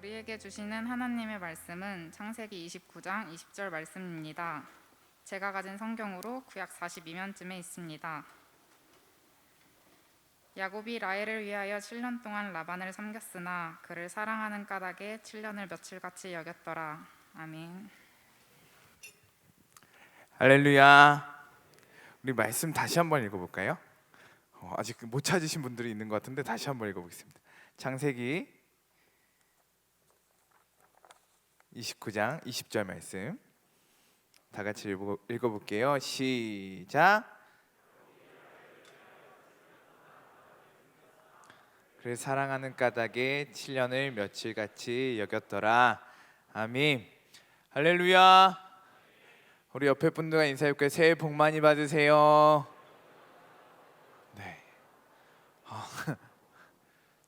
우리에게 주시는 하나님의 말씀은 창세기 29장 20절 말씀입니다. 제가 가진 성경으로 구약 42면쯤에 있습니다. 야곱이 라헬을 위하여 7년 동안 라반을 섬겼으나 그를 사랑하는 까닭에 7년을 며칠같이 여겼더라. 아멘. 할렐루야. 우리 말씀 다시 한번 읽어볼까요? 아직 못 찾으신 분들이 있는 것 같은데 다시 한번 읽어보겠습니다. 창세기 29장 20절 말씀 다 같이 읽어볼게요. 시작. 그를 사랑하는 까닭에 7년을 며칠같이 여겼더라. 아멘. 할렐루야. 우리 옆에 분들과 인사해볼까요? 새해 복 많이 받으세요. 네.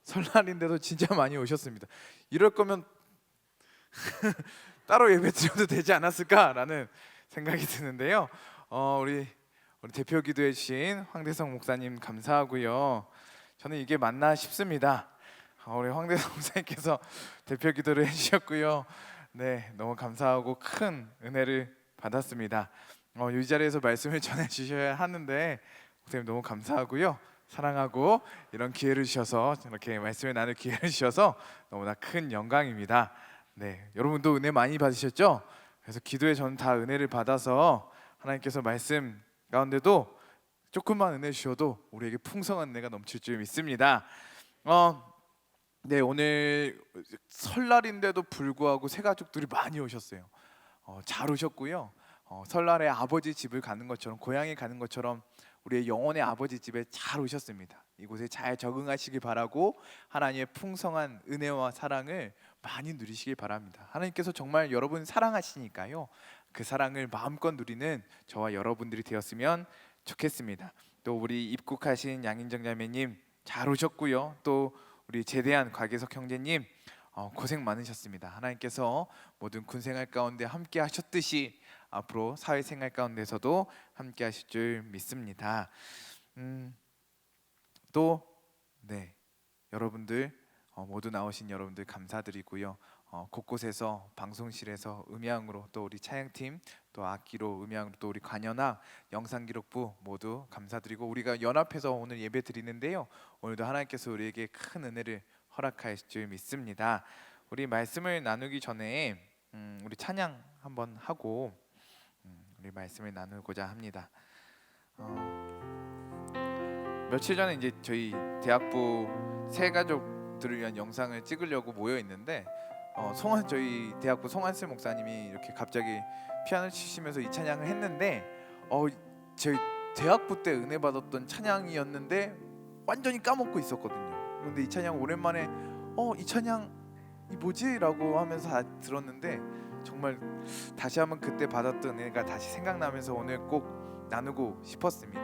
설날인데도 진짜 많이 오셨습니다. 이럴 거면 따로 예배 드려도 되지 않았을까라는 생각이 드는데요. 우리 대표 기도해 주신 황대성 목사님 감사하고요. 저는 이게 맞나 싶습니다. 우리 황대성 목사님께서 대표 기도를 해주셨고요. 네, 너무 감사하고 큰 은혜를 받았습니다. 이 자리에서 말씀을 전해 주셔야 하는데 목사님 너무 감사하고요. 사랑하고 이런 기회를 주셔서 이렇게 말씀을 나눌 기회를 주셔서 너무나 큰 영광입니다. 네, 여러분도 은혜 많이 받으셨죠? 그래서 기도에 저는 다 은혜를 받아서 하나님께서 말씀 가운데도 조금만 은혜 주셔도 우리에게 풍성한 은혜가 넘칠 줄 믿습니다. 네, 오늘 설날인데도 불구하고 새 가족들이 많이 오셨어요. 잘 오셨고요. 설날에 아버지 집을 가는 것처럼, 고향에 가는 것처럼 우리의 영혼의 아버지 집에 잘 오셨습니다. 이곳에 잘 적응하시길 바라고 하나님의 풍성한 은혜와 사랑을 많이 누리시길 바랍니다. 하나님께서 정말 여러분 사랑하시니까요. 그 사랑을 마음껏 누리는 저와 여러분들이 되었으면 좋겠습니다. 또 우리 입국하신 양인정 자매님 잘 오셨고요. 또 우리 제대한 곽예석 형제님 고생 많으셨습니다. 하나님께서 모든 군생활 가운데 함께 하셨듯이 앞으로 사회생활 가운데서도 함께 하실 줄 믿습니다. 또 네, 여러분들 모두 나오신 여러분들 감사드리고요. 곳곳에서 방송실에서 음향으로 또 우리 차양팀 또 악기로 음향으로 또 우리 관현악 영상기록부 모두 감사드리고 우리가 연합해서 오늘 예배 드리는데요. 오늘도 하나님께서 우리에게 큰 은혜를 허락하실 줄 믿습니다. 우리 말씀을 나누기 전에 우리 찬양 한번 하고 우리 말씀을 나누고자 합니다. 며칠 전에 이제 저희 대학부 새 가족들을 위한 영상을 찍으려고 모여 있는데 저희 대학부 송한슬 목사님이 이렇게 갑자기 피아노 치시면서 이 찬양을 했는데 저희 대학부 때 은혜 받았던 찬양이었는데 완전히 까먹고 있었거든요. 그런데 이 찬양 오랜만에 이 찬양이 뭐지? 라고 하면서 다 들었는데 정말 다시 한번 그때 받았던 은혜가 다시 생각나면서 오늘 꼭 나누고 싶었습니다.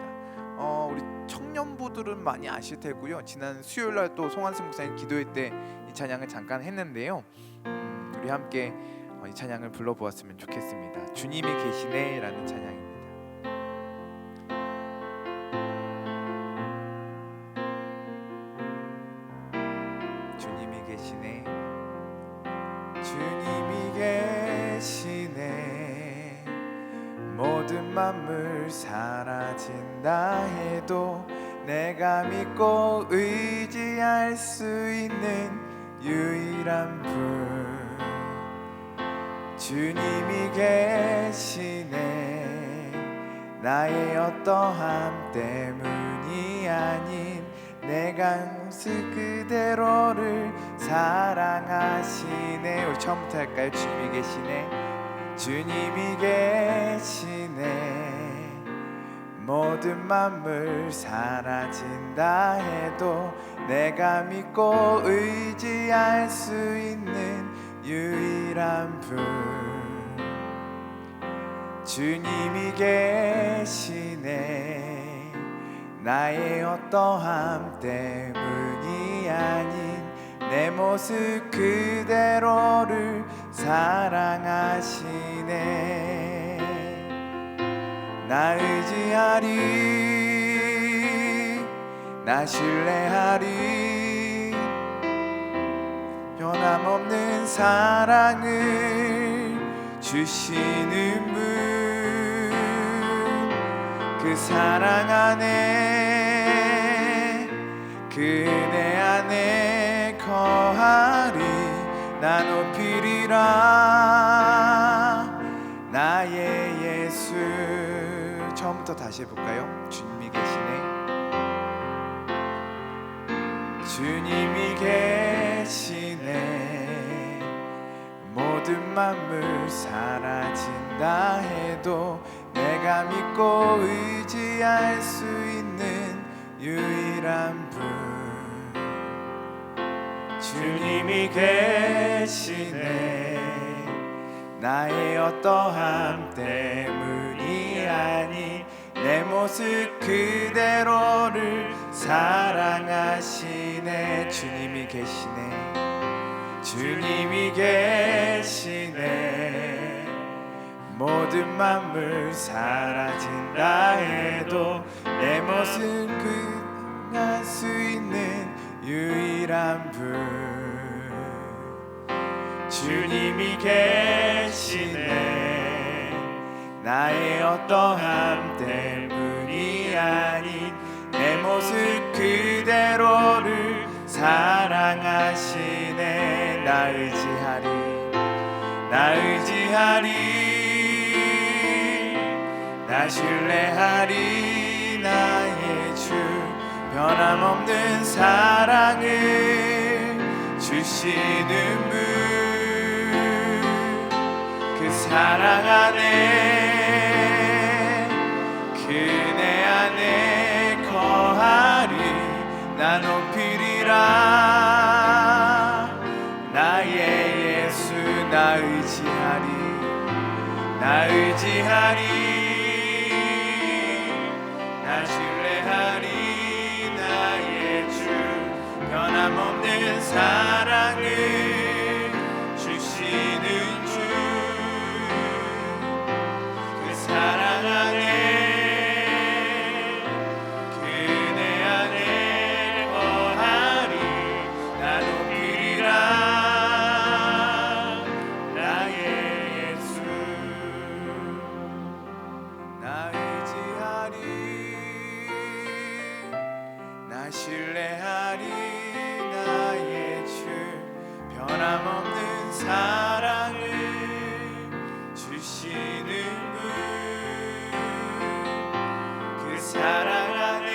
우리 청년부들은 많이 아실 테고요. 지난 수요일날 또 송한승 목사님 기도회 때 이 찬양을 잠깐 했는데요. 우리 함께 이 찬양을 불러보았으면 좋겠습니다. 주님이 계시네 라는 찬양입니다. 주님이 계시네 주님이 계시네 모든 만물 사라진다 해도 내가 믿고 의지할 수 있는 유일한 분 주님이 계시네 나의 어떠함 때문이 아닌 내가 모습 그대로를 사랑하시네. 우리 처음부터 할까요? 주님이 계시네 주님이 계시네 모든 만물 사라진다 해도 내가 믿고 의지할 수 있는 유일한 분 주님이 계시네 나의 어떠함 때문이 아닌 내 모습 그대로를 사랑하시네 나 의지하리 나 신뢰하리 변함없는 사랑을 주시는 분, 그 사랑 안에 그 은혜 안에 거하리 나 높이리라 나의 예수. 처음부터 다시 해볼까요? 주님이 계시네, 주님이 계시네. 모든 만물 사라진다 해도 내가 믿고 의지할 수 있는 유일한 분, 주님이 계시네. 나의 어떠함 때문이 아니 내 모습 그대로를 사랑하시네. 주님이 계시네, 주님이 계시네. 모든 만물 사라진다 해도 내 모습 그할 수 있는 유일한 분, 주님이 계시네. 나의 어떠함 때문이 아닌 내 모습 그대로를 사랑하시네. 나 의지하리, 나 의지하리, 나 신뢰하리 나의 주. 변함없는 사랑을 주시는 분, 그 사랑 안에 그 은혜 안에 거하리 나 높이리라 나의 예수. 나 의지하리, 나 의지하리, 나 신뢰하리 나의 주. 변함없는 사랑을 주시는 주, 그 사랑 안에 그 은혜 안에 거하리 나 높이리라 나의 예수. 나 의지하리, 나 신뢰하리 나의 주. 변함없는 사랑을 주시는 분, 그 사랑 안에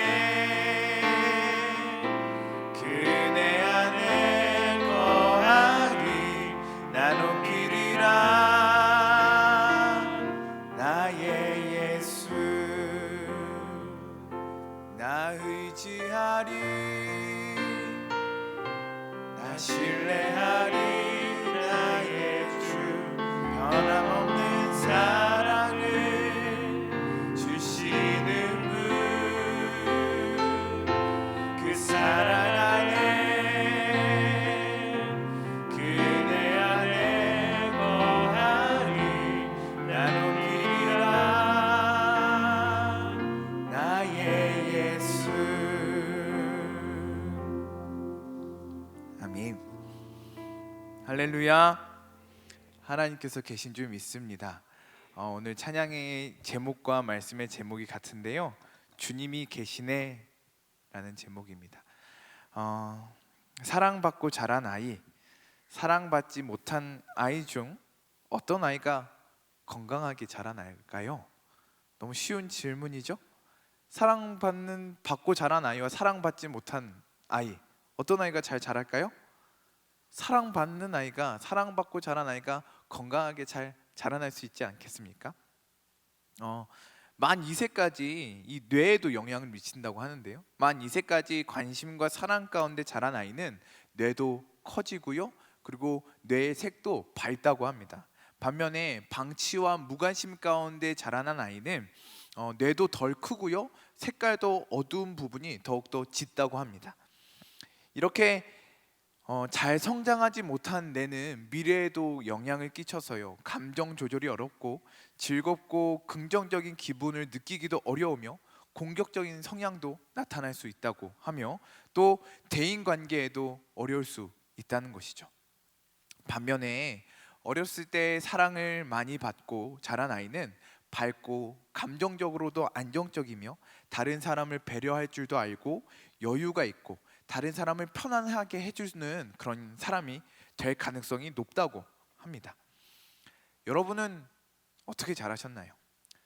그 은혜 안에 거하리 나 높이리라 나의 예수. 나 의지하리, 나 신뢰하리 나의 주. 변함없는 사랑을 주시는 분, 그 사랑 안에 그 은혜 안에 거하리 나 높이리라 나의 예수. 아멘. 할렐루야. 하나님께서 계신 줄 믿습니다. 오늘 찬양의 제목과 말씀의 제목이 같은데요, 주님이 계시네 라는 제목입니다. 사랑받고 자란 아이, 사랑받지 못한 아이 중 어떤 아이가 건강하게 자라날까요? 너무 쉬운 질문이죠? 받고 자란 아이와 사랑받지 못한 아이, 어떤 아이가 잘 자랄까요? 사랑받고 자란 아이가 건강하게 잘 자라날 수 있지 않겠습니까? 만 2세까지 이 뇌에도 영향을 미친다고 하는데요, 만 2세까지 관심과 사랑 가운데 자란 아이는 뇌도 커지고요, 그리고 뇌의 색도 밝다고 합니다. 반면에 방치와 무관심 가운데 자라난 아이는 뇌도 덜 크고요, 색깔도 어두운 부분이 더욱더 짙다고 합니다. 이렇게 잘 성장하지 못한 뇌는 미래에도 영향을 끼쳐서요, 감정 조절이 어렵고 즐겁고 긍정적인 기분을 느끼기도 어려우며 공격적인 성향도 나타날 수 있다고 하며 또 대인 관계에도 어려울 수 있다는 것이죠. 반면에 어렸을 때 사랑을 많이 받고 자란 아이는 밝고 감정적으로도 안정적이며 다른 사람을 배려할 줄도 알고 여유가 있고 다른 사람을 편안하게 해주는 그런 사람이 될 가능성이 높다고 합니다. 여러분은 어떻게 자라셨나요?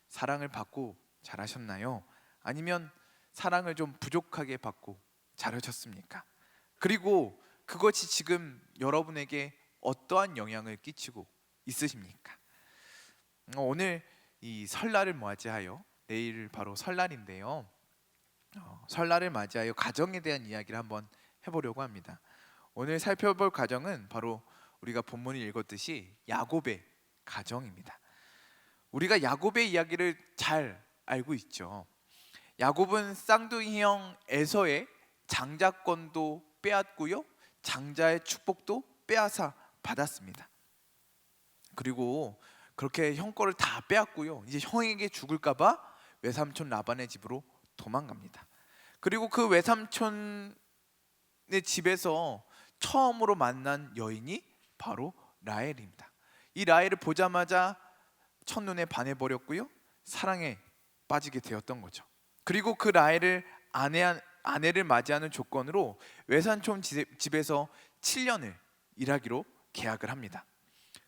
사랑을 받고 자라셨나요? 아니면 사랑을 좀 부족하게 받고 자라셨습니까? 그리고 그것이 지금 여러분에게 어떠한 영향을 끼치고 있으십니까? 오늘 이 설날을 맞이하여 내일 바로 설날인데요. 설날을 맞이하여 가정에 대한 이야기를 한번 해보려고 합니다. 오늘 살펴볼 가정은 바로 우리가 본문을 읽었듯이 야곱의 가정입니다. 우리가 야곱의 이야기를 잘 알고 있죠. 야곱은 쌍둥이 형 에서의 장자권도 빼앗고요, 장자의 축복도 빼앗아 받았습니다. 그리고 그렇게 형 거를 다 빼앗고요, 이제 형에게 죽을까봐 외삼촌 라반의 집으로 도망갑니다. 그리고 그 외삼촌의 집에서 처음으로 만난 여인이 바로 라헬입니다. 이 라헬을 보자마자 첫눈에 반해버렸고요, 사랑에 빠지게 되었던 거죠. 그리고 그 라헬을 아내를 맞이하는 조건으로 외삼촌 집에서 7년을 일하기로 계약을 합니다.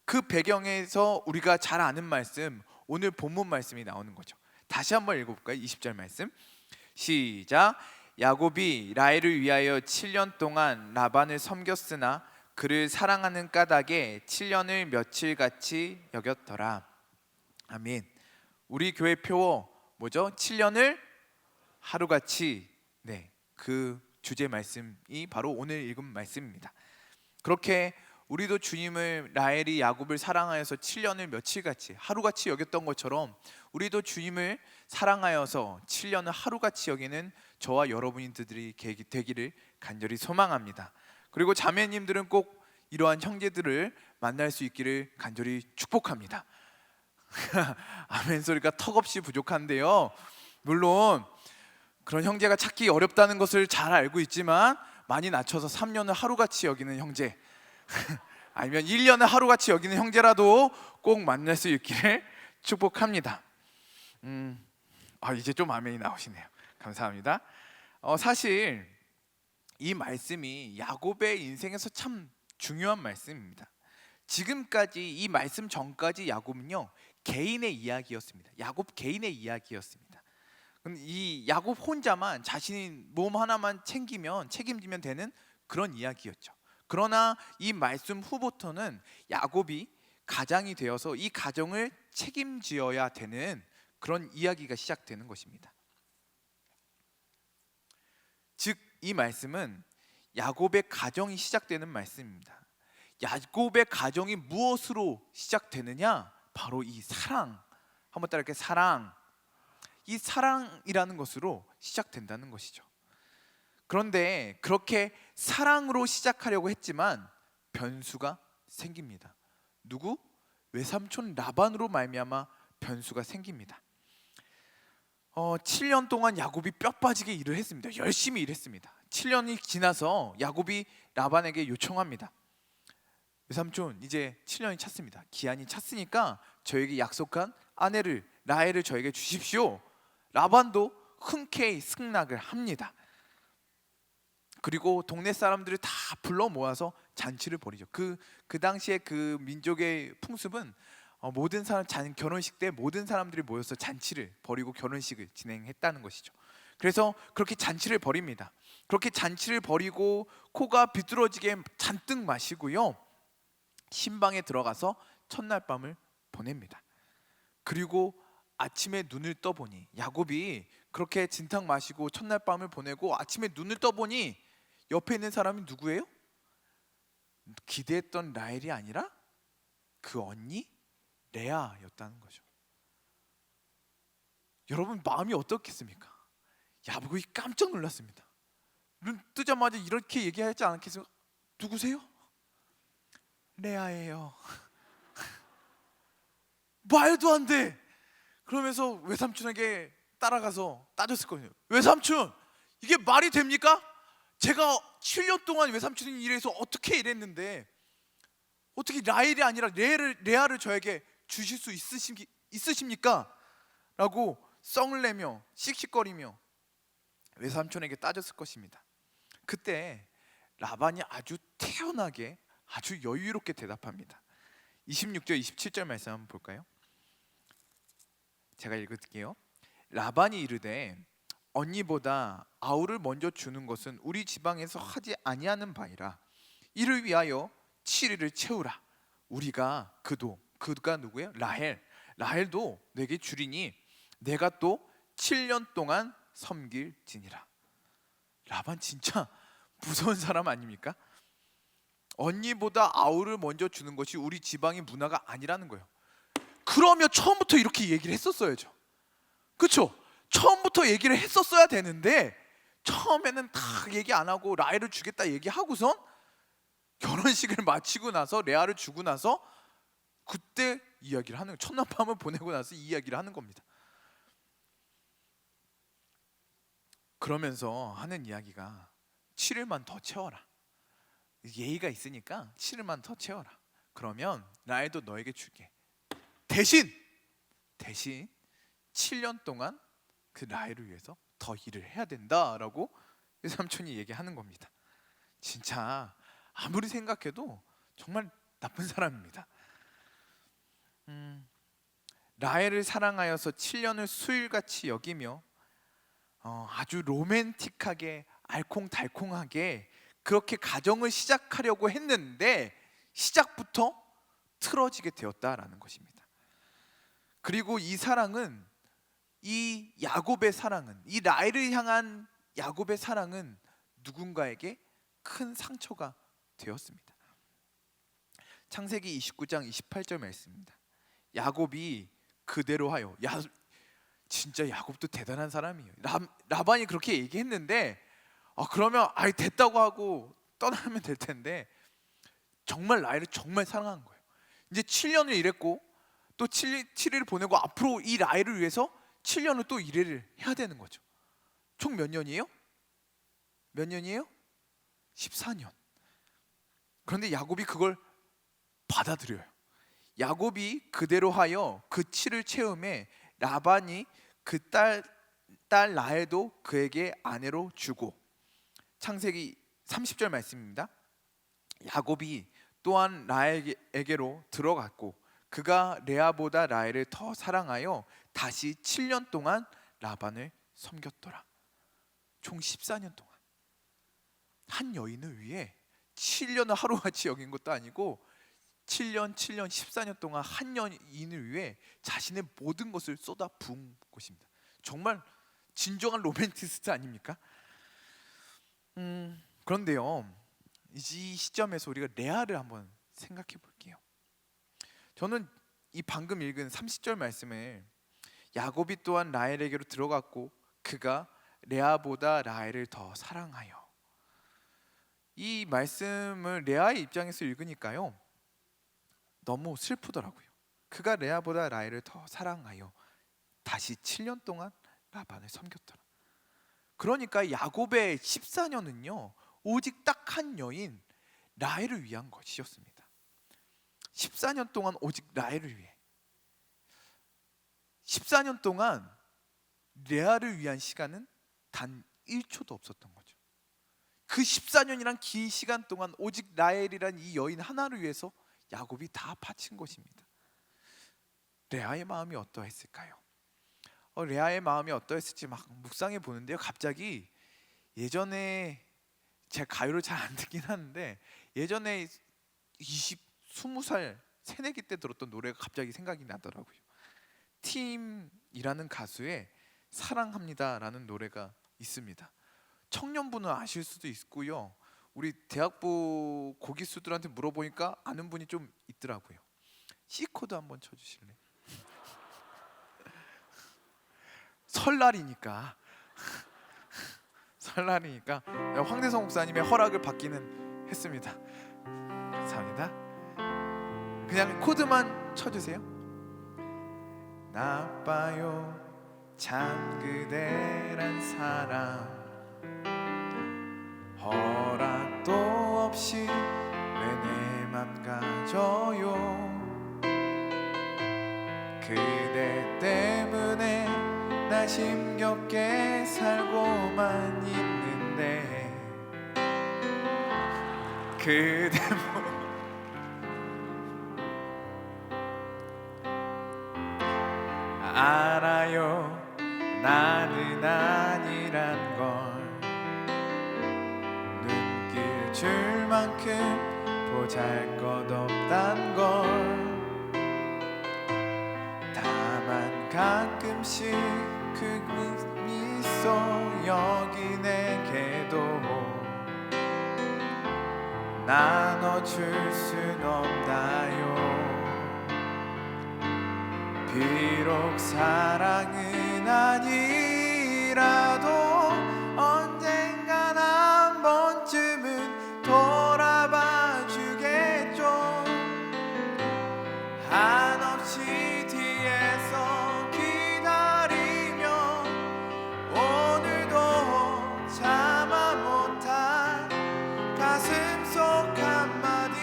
그 배경에서 우리가 잘 아는 말씀, 오늘 본문 말씀이 나오는 거죠. 다시 한번 읽어볼까요? 20절 말씀 시작. 야곱이 라헬을 위하여 7년 동안 라반을 섬겼으나 그를 사랑하는 까닭에 7년을 며칠같이 여겼더라. 아멘. 우리 교회 표어 뭐죠? 7년을 하루같이. 네, 그 주제 말씀이 바로 오늘 읽은 말씀입니다. 그렇게 우리도 주님을, 라헬이 야곱을 사랑하여서 7년을 며칠같이 하루같이 여겼던 것처럼 우리도 주님을 사랑하여서 7년을 하루같이 여기는 저와 여러분들이 되기를 간절히 소망합니다. 그리고 자매님들은 꼭 이러한 형제들을 만날 수 있기를 간절히 축복합니다. 아멘 소리가 턱없이 부족한데요, 물론 그런 형제가 찾기 어렵다는 것을 잘 알고 있지만 많이 낮춰서 3년을 하루같이 여기는 형제 아니면 1년을 하루같이 여기는 형제라도 꼭 만날 수 있기를 축복합니다. 이제 좀 아멘이 나오시네요. 감사합니다. 사실 이 말씀이 야곱의 인생에서 참 중요한 말씀입니다. 지금까지 이 말씀 전까지 야곱은요, 개인의 이야기였습니다. 야곱 개인의 이야기였습니다. 이 야곱 혼자만 자신이 몸 하나만 책임지면 되는 그런 이야기였죠. 그러나 이 말씀 후부터는 야곱이 가장이 되어서 이 가정을 책임지어야 되는 그런 이야기가 시작되는 것입니다. 즉 이 말씀은 야곱의 가정이 시작되는 말씀입니다. 야곱의 가정이 무엇으로 시작되느냐? 바로 이 사랑. 한번 따라할게요. 사랑. 이 사랑이라는 것으로 시작된다는 것이죠. 그런데 그렇게 사랑으로 시작하려고 했지만 변수가 생깁니다. 누구? 외삼촌 라반으로 말미암아 변수가 생깁니다. 7년 동안 야곱이 뼈 빠지게 일을 했습니다. 열심히 일했습니다. 7년이 지나서 야곱이 라반에게 요청합니다. 외삼촌, 이제 7년이 찼습니다. 기한이 찼으니까 저에게 약속한 아내를, 라헬을 저에게 주십시오. 라반도 흔쾌히 승낙을 합니다. 그리고 동네 사람들을 다 불러 모아서 잔치를 벌이죠. 그 당시에 그 민족의 풍습은 모든 사람 결혼식 때 모든 사람들이 모여서 잔치를 벌이고 결혼식을 진행했다는 것이죠. 그래서 그렇게 잔치를 벌입니다. 그렇게 잔치를 벌이고 코가 비뚤어지게 잔뜩 마시고요, 신방에 들어가서 첫날 밤을 보냅니다. 그리고 아침에 눈을 떠보니, 야곱이 그렇게 진탕 마시고 첫날 밤을 보내고 아침에 눈을 떠보니 옆에 있는 사람이 누구예요? 기대했던 라헬이 아니라 그 언니 레아였다는 거죠. 여러분 마음이 어떻겠습니까? 야곱이 깜짝 놀랐습니다. 눈 뜨자마자 이렇게 얘기하지 않겠어요? 누구세요? 레아예요. 말도 안 돼. 그러면서 외삼촌에게 따라가서 따졌을 거예요. 외삼촌, 이게 말이 됩니까? 제가 7년 동안 외삼촌이 일해서 어떻게 일했는데 어떻게 라헬이 아니라 레아를 저에게 주실 수 있으십니까? 라고 썽을 내며 씩씩거리며 외삼촌에게 따졌을 것입니다. 그때 라반이 아주 태연하게 아주 여유롭게 대답합니다. 26절 27절 말씀 한번 볼까요? 제가 읽을게요. 라반이 이르되 언니보다 아우를 먼저 주는 것은 우리 지방에서 하지 아니하는 바이라. 이를 위하여 7일을 채우라. 우리가 그가 누구예요? 라헬도 내게 주리니 내가 또 7년 동안 섬길지니라. 라반 진짜 무서운 사람 아닙니까? 언니보다 아우를 먼저 주는 것이 우리 지방의 문화가 아니라는 거예요. 그러면 처음부터 이렇게 얘기를 했었어야죠. 그렇죠? 처음부터 얘기를 했었어야 되는데 처음에는 다 얘기 안 하고 라헬을 주겠다 얘기하고선 결혼식을 마치고 나서 레아를 주고 나서 그때 이야기를 하는, 첫날 밤을 보내고 나서 이야기를 하는 겁니다. 그러면서 하는 이야기가 7일만 더 채워라. 예의가 있으니까 7일만 더 채워라. 그러면 라헬도 너에게 줄게. 대신 7년 동안 그 라헬을 위해서 더 일을 해야 된다라고 삼촌이 얘기하는 겁니다. 진짜 아무리 생각해도 정말 나쁜 사람입니다. 라헬을 사랑하여서 7년을 수일같이 여기며 아주 로맨틱하게 알콩달콩하게 그렇게 가정을 시작하려고 했는데 시작부터 틀어지게 되었다라는 것입니다. 그리고 이 사랑은, 이 야곱의 사랑은, 이 라헬을 향한 야곱의 사랑은 누군가에게 큰 상처가 되었습니다. 창세기 29장 28절 말씀입니다. 야곱이 그대로 하여, 진짜 야곱도 대단한 사람이에요. 라반이 그렇게 얘기했는데 그러면 됐다고 하고 떠나면 될 텐데 정말 라헬을 정말 사랑한 거예요. 이제 7년을 일했고 또 7일을 보내고 앞으로 이 라헬을 위해서 7년을 또 일을 해야 되는 거죠. 총 몇 년이에요? 몇 년이에요? 14년. 그런데 야곱이 그걸 받아들여요. 야곱이 그대로 하여 그 7을 채움에 라반이 그 딸 라헬도 그에게 아내로 주고, 창세기 30절 말씀입니다. 야곱이 또한 라헬에게로 들어갔고 그가 레아보다 라헬을 더 사랑하여 다시 7년 동안 라반을 섬겼더라. 총 14년 동안 한 여인을 위해 7년을 하루같이 여긴 것도 아니고 7년 14년 동안 한 여인을 위해 자신의 모든 것을 쏟아 부은 것입니다. 정말 진정한 로맨티스트 아닙니까? 그런데요, 이 시점에서 우리가 레아를 한번 생각해 볼게요. 저는 이 방금 읽은 30절 말씀을 야곱이 또한 라헬에게로 들어갔고 그가 레아보다 라헬을 더 사랑하여, 이 말씀을 레아의 입장에서 읽으니까요 너무 슬프더라고요. 그가 레아보다 라헬을 더 사랑하여 다시 7년 동안 라반을 섬겼더라. 그러니까 야곱의 14년은요 오직 딱 한 여인 라헬을 위한 것이었습니다. 14년 동안 오직 라헬을 위해, 14년 동안 레아를 위한 시간은 단 1초도 없었던 거죠. 그 14년이란 긴 시간 동안 오직 라헬이란 이 여인 하나를 위해서 야곱이 다 바친 것입니다. 레아의 마음이 어떠했을까요? 레아의 마음이 어떠했을지 막 묵상해 보는데요, 갑자기 예전에 제가 가요를 잘 안 듣긴 하는데 예전에 20살 새내기 때 들었던 노래가 갑자기 생각이 나더라고요. 팀이라는 가수의 사랑합니다라는 노래가 있습니다. 청년분은 아실 수도 있고요, 우리 대학부 고기수들한테 물어보니까 아는 분이 좀 있더라고요. C코드 한번 쳐주실래요? 설날이니까 황대성 목사님의 허락을 받기는 했습니다. 감사합니다. 그냥 코드만 쳐주세요. 나빠요 참 그대란 사람, 허락도 없이 왜 내 맘 가져요. 그대 때문에 나 힘겹게 살고만 있는데 그대 알아요. 나는 아니란 걸 눈길 줄 만큼 보잘것없단 걸 다만 가끔씩 그 미소 여기 내게도 나눠줄 순 없나요. 비록 사랑은 아니라도 언젠간 한 번쯤은 돌아봐 주겠죠. 한없이 뒤에서 기다리며 오늘도 참아 못한 가슴 속 한마디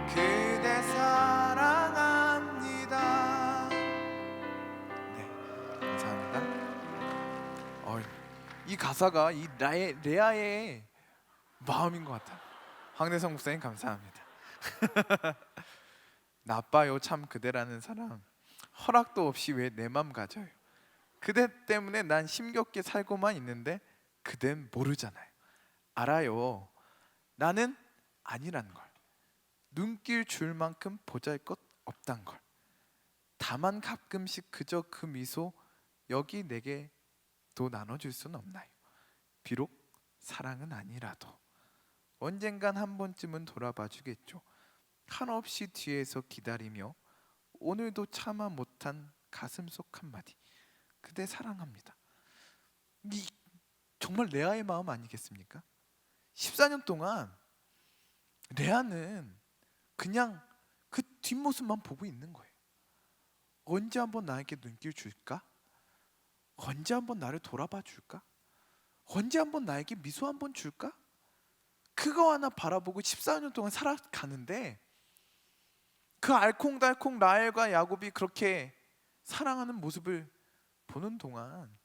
그대 사랑합니다. 네, 감사합니다. 이 가사가 이 레아의 마음인 것 같아요. 황대성 목사님 감사합니다. 나빠요 참 그대라는 사랑 허락도 없이 왜 내 맘 가져요. 그대 때문에 난 힘겹게 살고만 있는데 그댄 모르잖아요. 알아요. 나는 아니란 걸 눈길 줄 만큼 보잘것 없단 걸 다만 가끔씩 그저 그 미소 여기 내게도 나눠줄 순 없나요. 비록 사랑은 아니라도 언젠간 한 번쯤은 돌아봐 주겠죠. 한없이 뒤에서 기다리며 오늘도 참아 못한 가슴 속 한마디 그대 사랑합니다. 이 정말 레아의 마음 아니겠습니까? 14년 동안 레아는 그냥 그 뒷모습만 보고 있는 거예요. 언제 한번 나에게 눈길 줄까? 언제 한번 나를 돌아봐 줄까? 언제 한번 나에게 미소 한번 줄까? 그거 하나 바라보고 14년 동안 살아가는데 그 알콩달콩 라헬과 야곱이 그렇게 사랑하는 모습을 보는 동안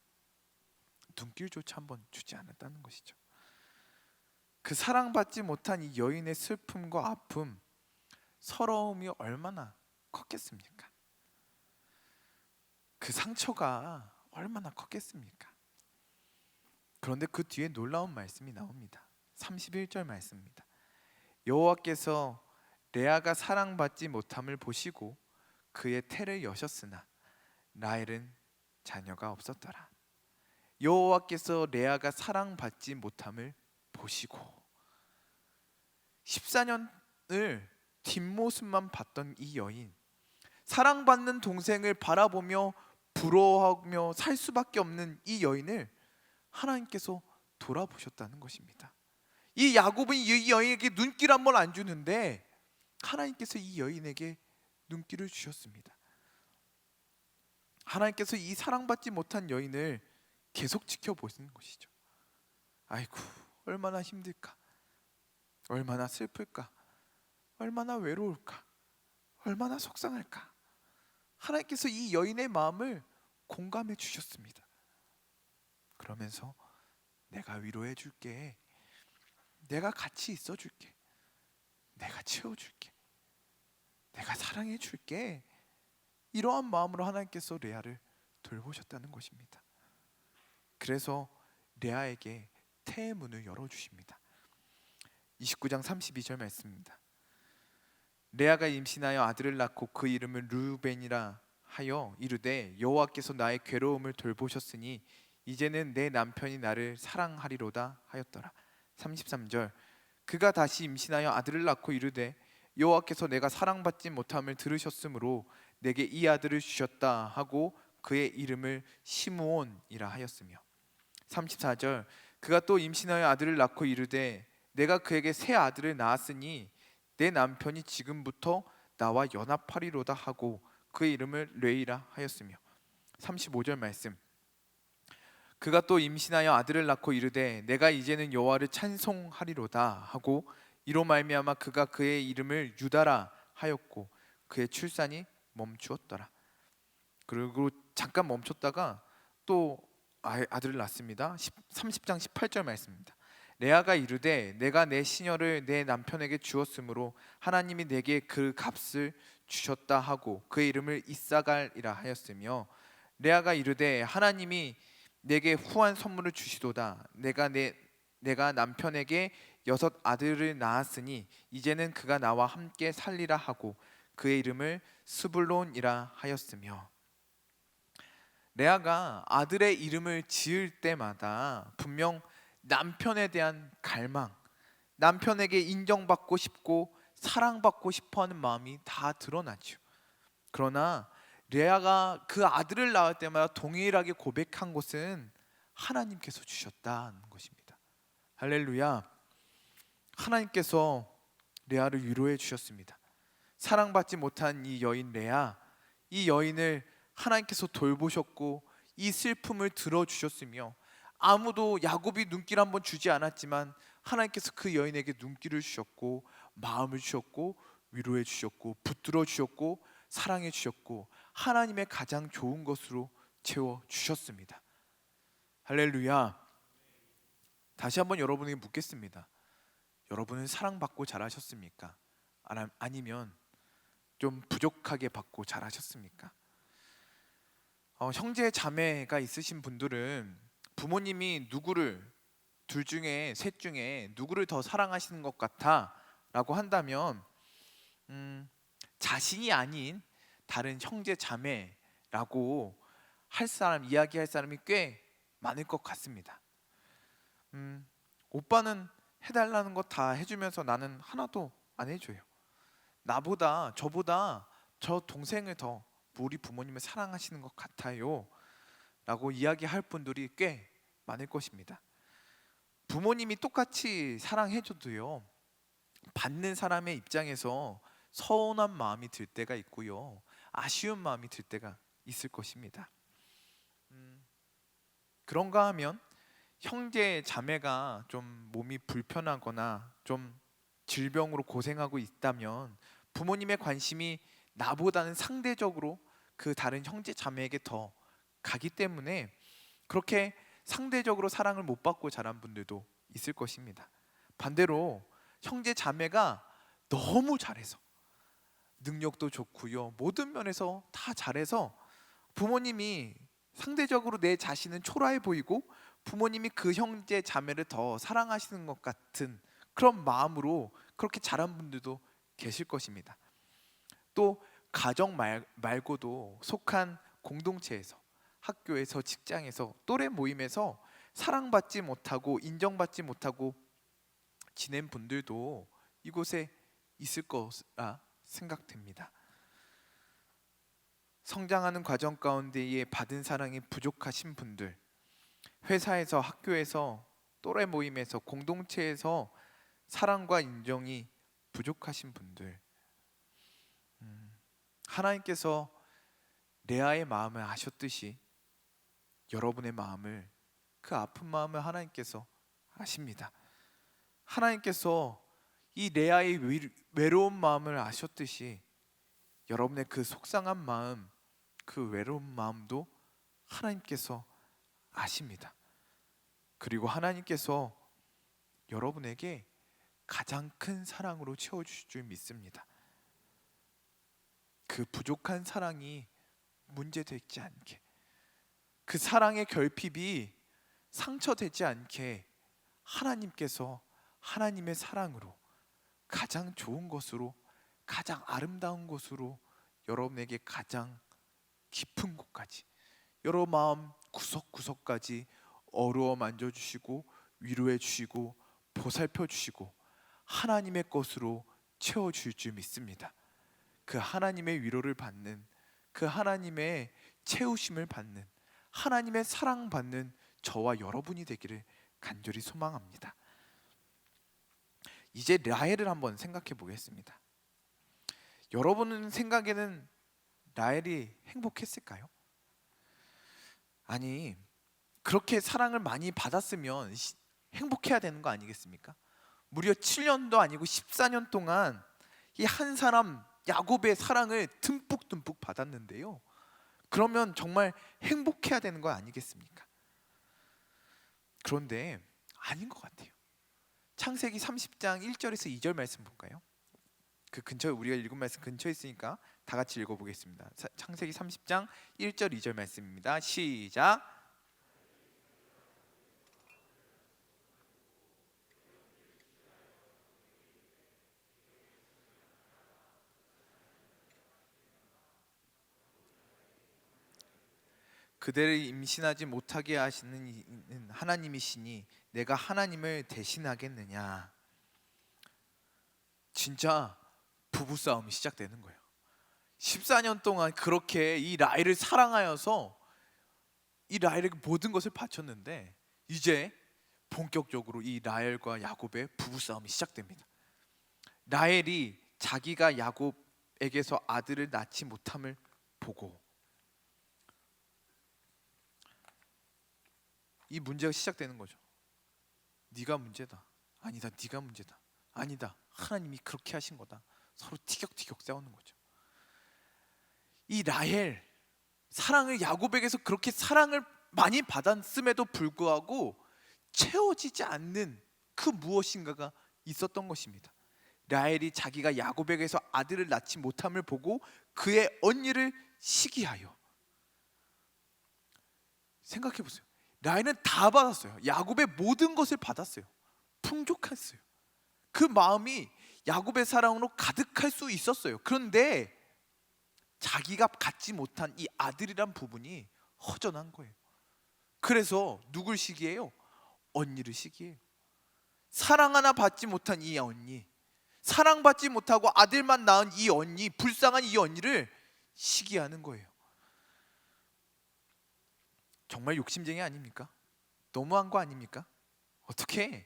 눈길조차 한번 주지 않았다는 것이죠. 그 사랑받지 못한 이 여인의 슬픔과 아픔, 서러움이 얼마나 컸겠습니까? 그 상처가 얼마나 컸겠습니까? 그런데 그 뒤에 놀라운 말씀이 나옵니다. 31절 말씀입니다. 여호와께서 레아가 사랑받지 못함을 보시고 그의 태를 여셨으나 라헬은 자녀가 없었더라. 여호와께서 레아가 사랑받지 못함을 보시고 14년을 뒷모습만 봤던 이 여인, 사랑받는 동생을 바라보며 부러워하며 살 수밖에 없는 이 여인을 하나님께서 돌아보셨다는 것입니다. 이 야곱은 이 여인에게 눈길 한 번 안 주는데 하나님께서 이 여인에게 눈길을 주셨습니다. 하나님께서 이 사랑받지 못한 여인을 계속 지켜보시는 것이죠. 아이고 얼마나 힘들까, 얼마나 슬플까, 얼마나 외로울까, 얼마나 속상할까. 하나님께서 이 여인의 마음을 공감해 주셨습니다. 그러면서 내가 위로해 줄게, 내가 같이 있어 줄게, 내가 채워줄게, 내가 사랑해 줄게. 이러한 마음으로 하나님께서 레아를 돌보셨다는 것입니다. 그래서 레아에게 태의 문을 열어주십니다. 29장 32절 말씀입니다. 레아가 임신하여 아들을 낳고 그 이름을 르우벤이라 하여 이르되 여호와께서 나의 괴로움을 돌보셨으니 이제는 내 남편이 나를 사랑하리로다 하였더라. 33절 그가 다시 임신하여 아들을 낳고 이르되 여호와께서 내가 사랑받지 못함을 들으셨으므로 내게 이 아들을 주셨다 하고 그의 이름을 시므온이라 하였으며 34절 그가 또 임신하여 아들을 낳고 이르되 내가 그에게 새 아들을 낳았으니 내 남편이 지금부터 나와 연합하리로다 하고 그의 이름을 레이라 하였으며 35절 말씀 그가 또 임신하여 아들을 낳고 이르되 내가 이제는 여호와를 찬송하리로다 하고 이로 말미암아 그가 그의 이름을 유다라 하였고 그의 출산이 멈추었더라. 그리고 잠깐 멈췄다가 또 아들을 낳습니다. 30장 18절 말씀입니다. 레아가 이르되 내가 내 시녀를 내 남편에게 주었으므로 하나님이 내게 그 값을 주셨다 하고 그의 이름을 이사갈이라 하였으며 레아가 이르되 하나님이 내게 후한 선물을 주시도다. 내가 남편에게 6 아들을 낳았으니 이제는 그가 나와 함께 살리라 하고 그의 이름을 스불론이라 하였으며. 레아가 아들의 이름을 지을 때마다 분명 남편에 대한 갈망, 남편에게 인정받고 싶고 사랑받고 싶어하는 마음이 다 드러나죠. 그러나 레아가 그 아들을 낳을 때마다 동일하게 고백한 것은 하나님께서 주셨다는 것입니다. 할렐루야. 하나님께서 레아를 위로해 주셨습니다. 사랑받지 못한 이 여인 레아, 이 여인을 하나님께서 돌보셨고 이 슬픔을 들어주셨으며 아무도 야곱이 눈길 한번 주지 않았지만 하나님께서 그 여인에게 눈길을 주셨고 마음을 주셨고 위로해 주셨고 붙들어 주셨고 사랑해 주셨고 하나님의 가장 좋은 것으로 채워 주셨습니다. 할렐루야. 다시 한번 여러분에게 묻겠습니다. 여러분은 사랑받고 자라셨습니까? 아니면 좀 부족하게 받고 자라셨습니까? 형제 자매가 있으신 분들은 부모님이 둘 중에 셋 중에 누구를 더 사랑하시는 것 같아 라고 한다면 자신이 아닌 다른 형제 자매라고 이야기할 사람이 꽤 많을 것 같습니다. 오빠는 해달라는 거 다 해주면서 나는 하나도 안 해줘요. 저보다 저 동생을 더 우리 부모님을 사랑하시는 것 같아요 라고 이야기할 분들이 꽤 많을 것입니다. 부모님이 똑같이 사랑해줘도요, 받는 사람의 입장에서 서운한 마음이 들 때가 있고요, 아쉬운 마음이 들 때가 있을 것입니다. 그런가 하면 형제 자매가 좀 몸이 불편하거나 좀 질병으로 고생하고 있다면 부모님의 관심이 나보다는 상대적으로 그 다른 형제 자매에게 더 가기 때문에 그렇게 상대적으로 사랑을 못 받고 자란 분들도 있을 것입니다. 반대로 형제 자매가 너무 잘해서 능력도 좋고요, 모든 면에서 다 잘해서 부모님이 상대적으로 내 자신은 초라해 보이고 부모님이 그 형제 자매를 더 사랑하시는 것 같은 그런 마음으로 그렇게 자란 분들도 계실 것입니다. 또 가정 말고도 속한 공동체에서, 학교에서, 직장에서, 또래 모임에서 사랑받지 못하고 인정받지 못하고 지낸 분들도 이곳에 있을 거라 생각됩니다. 성장하는 과정 가운데에 받은 사랑이 부족하신 분들, 회사에서, 학교에서, 또래 모임에서, 공동체에서 사랑과 인정이 부족하신 분들, 하나님께서 레아의 마음을 아셨듯이 여러분의 마음을, 그 아픈 마음을 하나님께서 아십니다. 하나님께서 이 레아의 외로운 마음을 아셨듯이 여러분의 그 속상한 마음, 그 외로운 마음도 하나님께서 아십니다. 그리고 하나님께서 여러분에게 가장 큰 사랑으로 채워주실 줄 믿습니다. 그 부족한 사랑이 문제되지 않게, 그 사랑의 결핍이 상처되지 않게 하나님께서 하나님의 사랑으로 가장 좋은 것으로, 가장 아름다운 것으로 여러분에게 가장 깊은 곳까지, 여러분 마음 구석구석까지 어루어 만져주시고 위로해 주시고 보살펴 주시고 하나님의 것으로 채워줄 줄 믿습니다. 그 하나님의 위로를 받는, 그 하나님의 채우심을 받는, 하나님의 사랑받는 저와 여러분이 되기를 간절히 소망합니다. 이제 라헬을 한번 생각해 보겠습니다. 여러분 생각에는 라헬이 행복했을까요? 아니, 그렇게 사랑을 많이 받았으면 행복해야 되는 거 아니겠습니까? 무려 7년도 아니고 14년 동안 이 한 사람 야곱의 사랑을 듬뿍듬뿍 받았는데요. 그러면 정말 행복해야 되는 거 아니겠습니까? 그런데 아닌 것 같아요. 창세기 30장 1절에서 2절 말씀 볼까요? 그 근처에 우리가 읽은 말씀 근처에 있으니까 다 같이 읽어보겠습니다. 창세기 30장 1절 2절 말씀입니다. 시작. 그대를 임신하지 못하게 하시는 이는 하나님이시니 내가 하나님을 대신하겠느냐. 진짜 부부싸움이 시작되는 거예요. 14년 동안 그렇게 이 라헬을 사랑하여서 이 라헬에게 모든 것을 바쳤는데 이제 본격적으로 이 라헬과 야곱의 부부싸움이 시작됩니다. 라헬이 자기가 야곱에게서 아들을 낳지 못함을 보고 이 문제가 시작되는 거죠. 네가 문제다. 아니다. 네가 문제다. 아니다. 하나님이 그렇게 하신 거다. 서로 티격태격 싸우는 거죠. 이 라헬 사랑을 야곱에게서 그렇게 사랑을 많이 받았음에도 불구하고 채워지지 않는 그 무엇인가가 있었던 것입니다. 라헬이 자기가 야곱에게서 아들을 낳지 못함을 보고 그의 언니를 시기하여. 생각해 보세요. 라헬은 다 받았어요. 야곱의 모든 것을 받았어요. 풍족했어요. 그 마음이 야곱의 사랑으로 가득할 수 있었어요. 그런데 자기가 갖지 못한 이 아들이란 부분이 허전한 거예요. 그래서 누굴 시기해요? 언니를 시기해요. 사랑 하나 받지 못한 이 언니, 사랑받지 못하고 아들만 낳은 이 언니, 불쌍한 이 언니를 시기하는 거예요. 정말 욕심쟁이 아닙니까? 너무한 거 아닙니까? 어떻게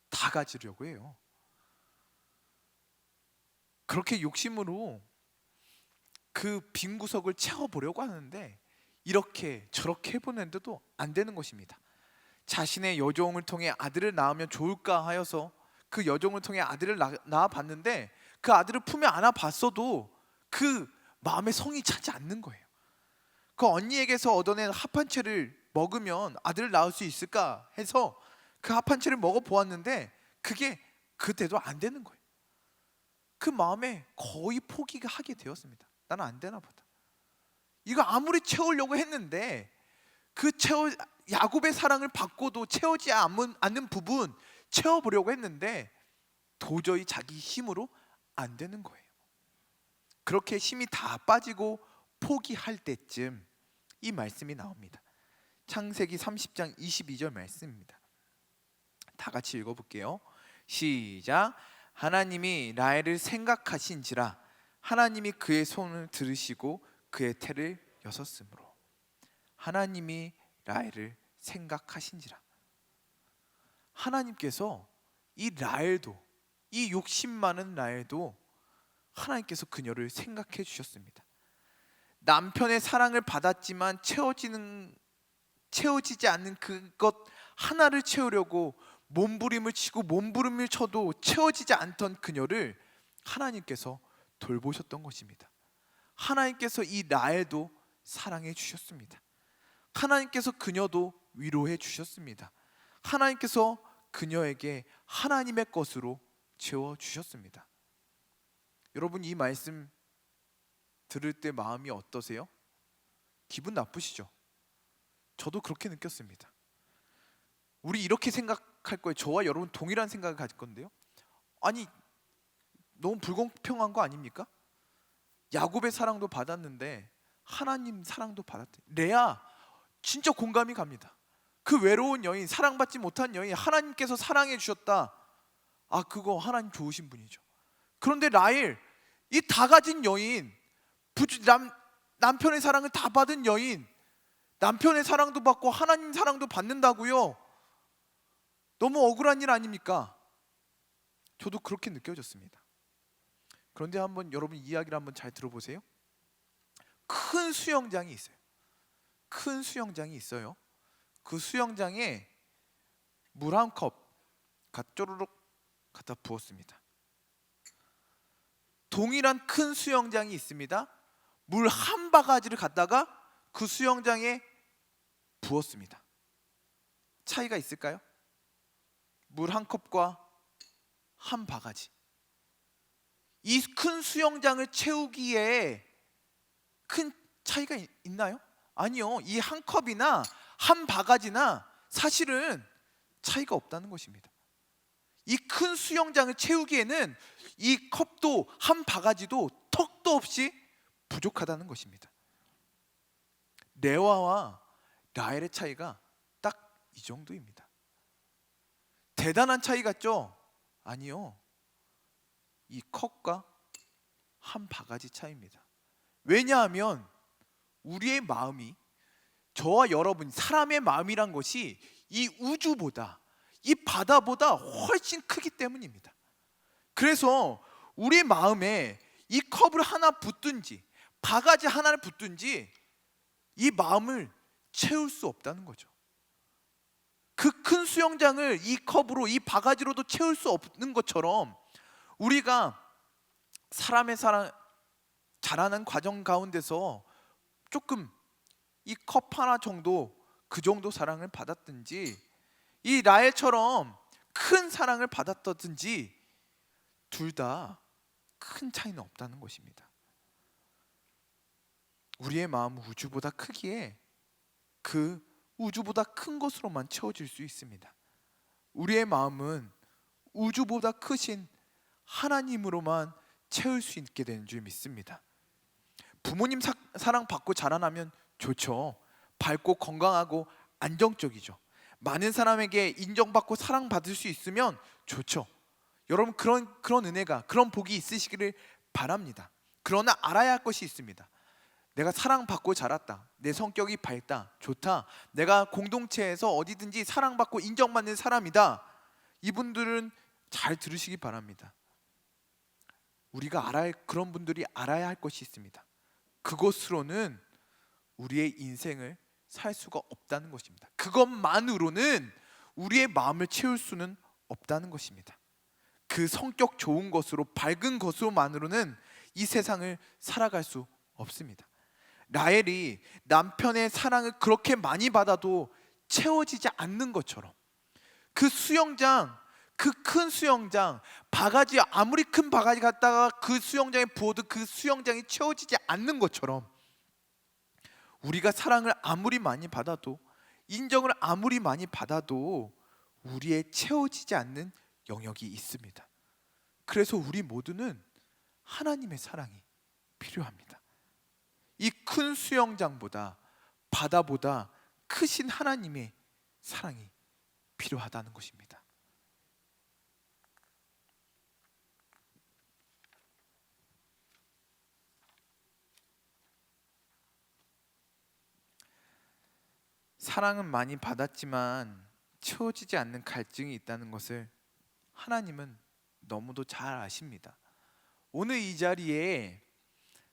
다 가지려고 해요? 그렇게 욕심으로 그 빈 구석을 채워보려고 하는데 이렇게 저렇게 해보는데도 안 되는 것입니다. 자신의 여종을 통해 아들을 낳으면 좋을까 하여서 그 여종을 통해 아들을 낳아봤는데 그 아들을 품에 안아봤어도 그 마음에 성이 차지 않는 거예요. 그 언니에게서 얻어낸 합한채를 먹으면 아들을 낳을 수 있을까 해서 그 합한채를 먹어보았는데 그게 그때도 안 되는 거예요. 그 마음에 거의 포기가 하게 되었습니다. 나는 안 되나 보다. 이거 아무리 채우려고 했는데 야곱의 사랑을 받고도 채우지 않는 부분 채워보려고 했는데 도저히 자기 힘으로 안 되는 거예요. 그렇게 힘이 다 빠지고 포기할 때쯤 이 말씀이 나옵니다. 창세기 30장 22절 말씀입니다. 다 같이 읽어볼게요. 시작. 하나님이 라헬을 생각하신지라 하나님이 그의 손을 들으시고 그의 태를 여섰으므로. 하나님이 라헬을 생각하신지라. 하나님께서 이 라헬도, 이 욕심 많은 라헬도 하나님께서 그녀를 생각해 주셨습니다. 남편의 사랑을 받았지만 채워지지 않는 그것 하나를 채우려고 몸부림을 치고 몸부림을 쳐도 채워지지 않던 그녀를 하나님께서 돌보셨던 것입니다. 하나님께서 이 라헬도 사랑해 주셨습니다. 하나님께서 그녀도 위로해 주셨습니다. 하나님께서 그녀에게 하나님의 것으로 채워 주셨습니다. 여러분 이 말씀 들을 때 마음이 어떠세요? 기분 나쁘시죠? 저도 그렇게 느꼈습니다. 우리 이렇게 생각할 거예요. 저와 여러분 동일한 생각을 가질 건데요. 아니 너무 불공평한 거 아닙니까? 야곱의 사랑도 받았는데 하나님 사랑도 받았대. 레아 진짜 공감이 갑니다. 그 외로운 여인, 사랑받지 못한 여인 하나님께서 사랑해 주셨다. 아 그거 하나님 좋으신 분이죠. 그런데 라헬 이 다 가진 여인, 남편의 사랑을 다 받은 여인, 남편의 사랑도 받고 하나님 사랑도 받는다고요? 너무 억울한 일 아닙니까? 저도 그렇게 느껴졌습니다. 그런데 한번 여러분 이야기를 한번 잘 들어보세요. 큰 수영장이 있어요. 큰 수영장이 있어요. 그 수영장에 물 한 컵 쪼르륵 갖다 부었습니다. 동일한 큰 수영장이 있습니다. 물 한 바가지를 갖다가 그 수영장에 부었습니다. 차이가 있을까요? 물 한 컵과 한 바가지. 이 큰 수영장을 채우기에 큰 차이가 있나요? 아니요. 이 한 컵이나 한 바가지나 사실은 차이가 없다는 것입니다. 이 큰 수영장을 채우기에는 이 컵도 한 바가지도 턱도 없이 부족하다는 것입니다. 레와와 라헬의 차이가 딱 이 정도입니다. 대단한 차이 같죠? 아니요. 이 컵과 한 바가지 차이입니다. 왜냐하면 우리의 마음이, 저와 여러분, 사람의 마음이란 것이 이 우주보다, 이 바다보다 훨씬 크기 때문입니다. 그래서 우리 마음에 이 컵을 하나 붓든지 바가지 하나를 붓든지 이 마음을 채울 수 없다는 거죠. 그 큰 수영장을 이 컵으로, 이 바가지로도 채울 수 없는 것처럼 우리가 사람의 사랑, 자라는 과정 가운데서 조금 이 컵 하나 정도, 그 정도 사랑을 받았든지 이 라헬처럼 큰 사랑을 받았든지 둘 다 큰 차이는 없다는 것입니다. 우리의 마음은 우주보다 크기에 그 우주보다 큰 것으로만 채워질 수 있습니다. 우리의 마음은 우주보다 크신 하나님으로만 채울 수 있게 되는 줄 믿습니다. 부모님 사랑 받고 자라나면 좋죠. 밝고 건강하고 안정적이죠. 많은 사람에게 인정받고 사랑받을 수 있으면 좋죠. 여러분, 그런 은혜가, 그런 복이 있으시기를 바랍니다. 그러나 알아야 할 것이 있습니다. 내가 사랑받고 자랐다, 내 성격이 밝다, 좋다, 내가 공동체에서 어디든지 사랑받고 인정받는 사람이다. 이분들은 잘 들으시기 바랍니다. 우리가 그런 분들이 알아야 할 것이 있습니다. 그것으로는 우리의 인생을 살 수가 없다는 것입니다. 그것만으로는 우리의 마음을 채울 수는 없다는 것입니다. 그 성격 좋은 것으로, 밝은 것으로만으로는 이 세상을 살아갈 수 없습니다. 라헬이 남편의 사랑을 그렇게 많이 받아도 채워지지 않는 것처럼, 그 수영장, 그 큰 수영장, 바가지, 아무리 큰 바가지 갖다가 그 수영장에 부어도 그 수영장이 채워지지 않는 것처럼 우리가 사랑을 아무리 많이 받아도, 인정을 아무리 많이 받아도 우리의 채워지지 않는 영역이 있습니다. 그래서 우리 모두는 하나님의 사랑이 필요합니다. 이 큰 수영장보다, 바다보다 크신 하나님의 사랑이 필요하다는 것입니다. 사랑은 많이 받았지만 채워지지 않는 갈증이 있다는 것을 하나님은 너무도 잘 아십니다. 오늘 이 자리에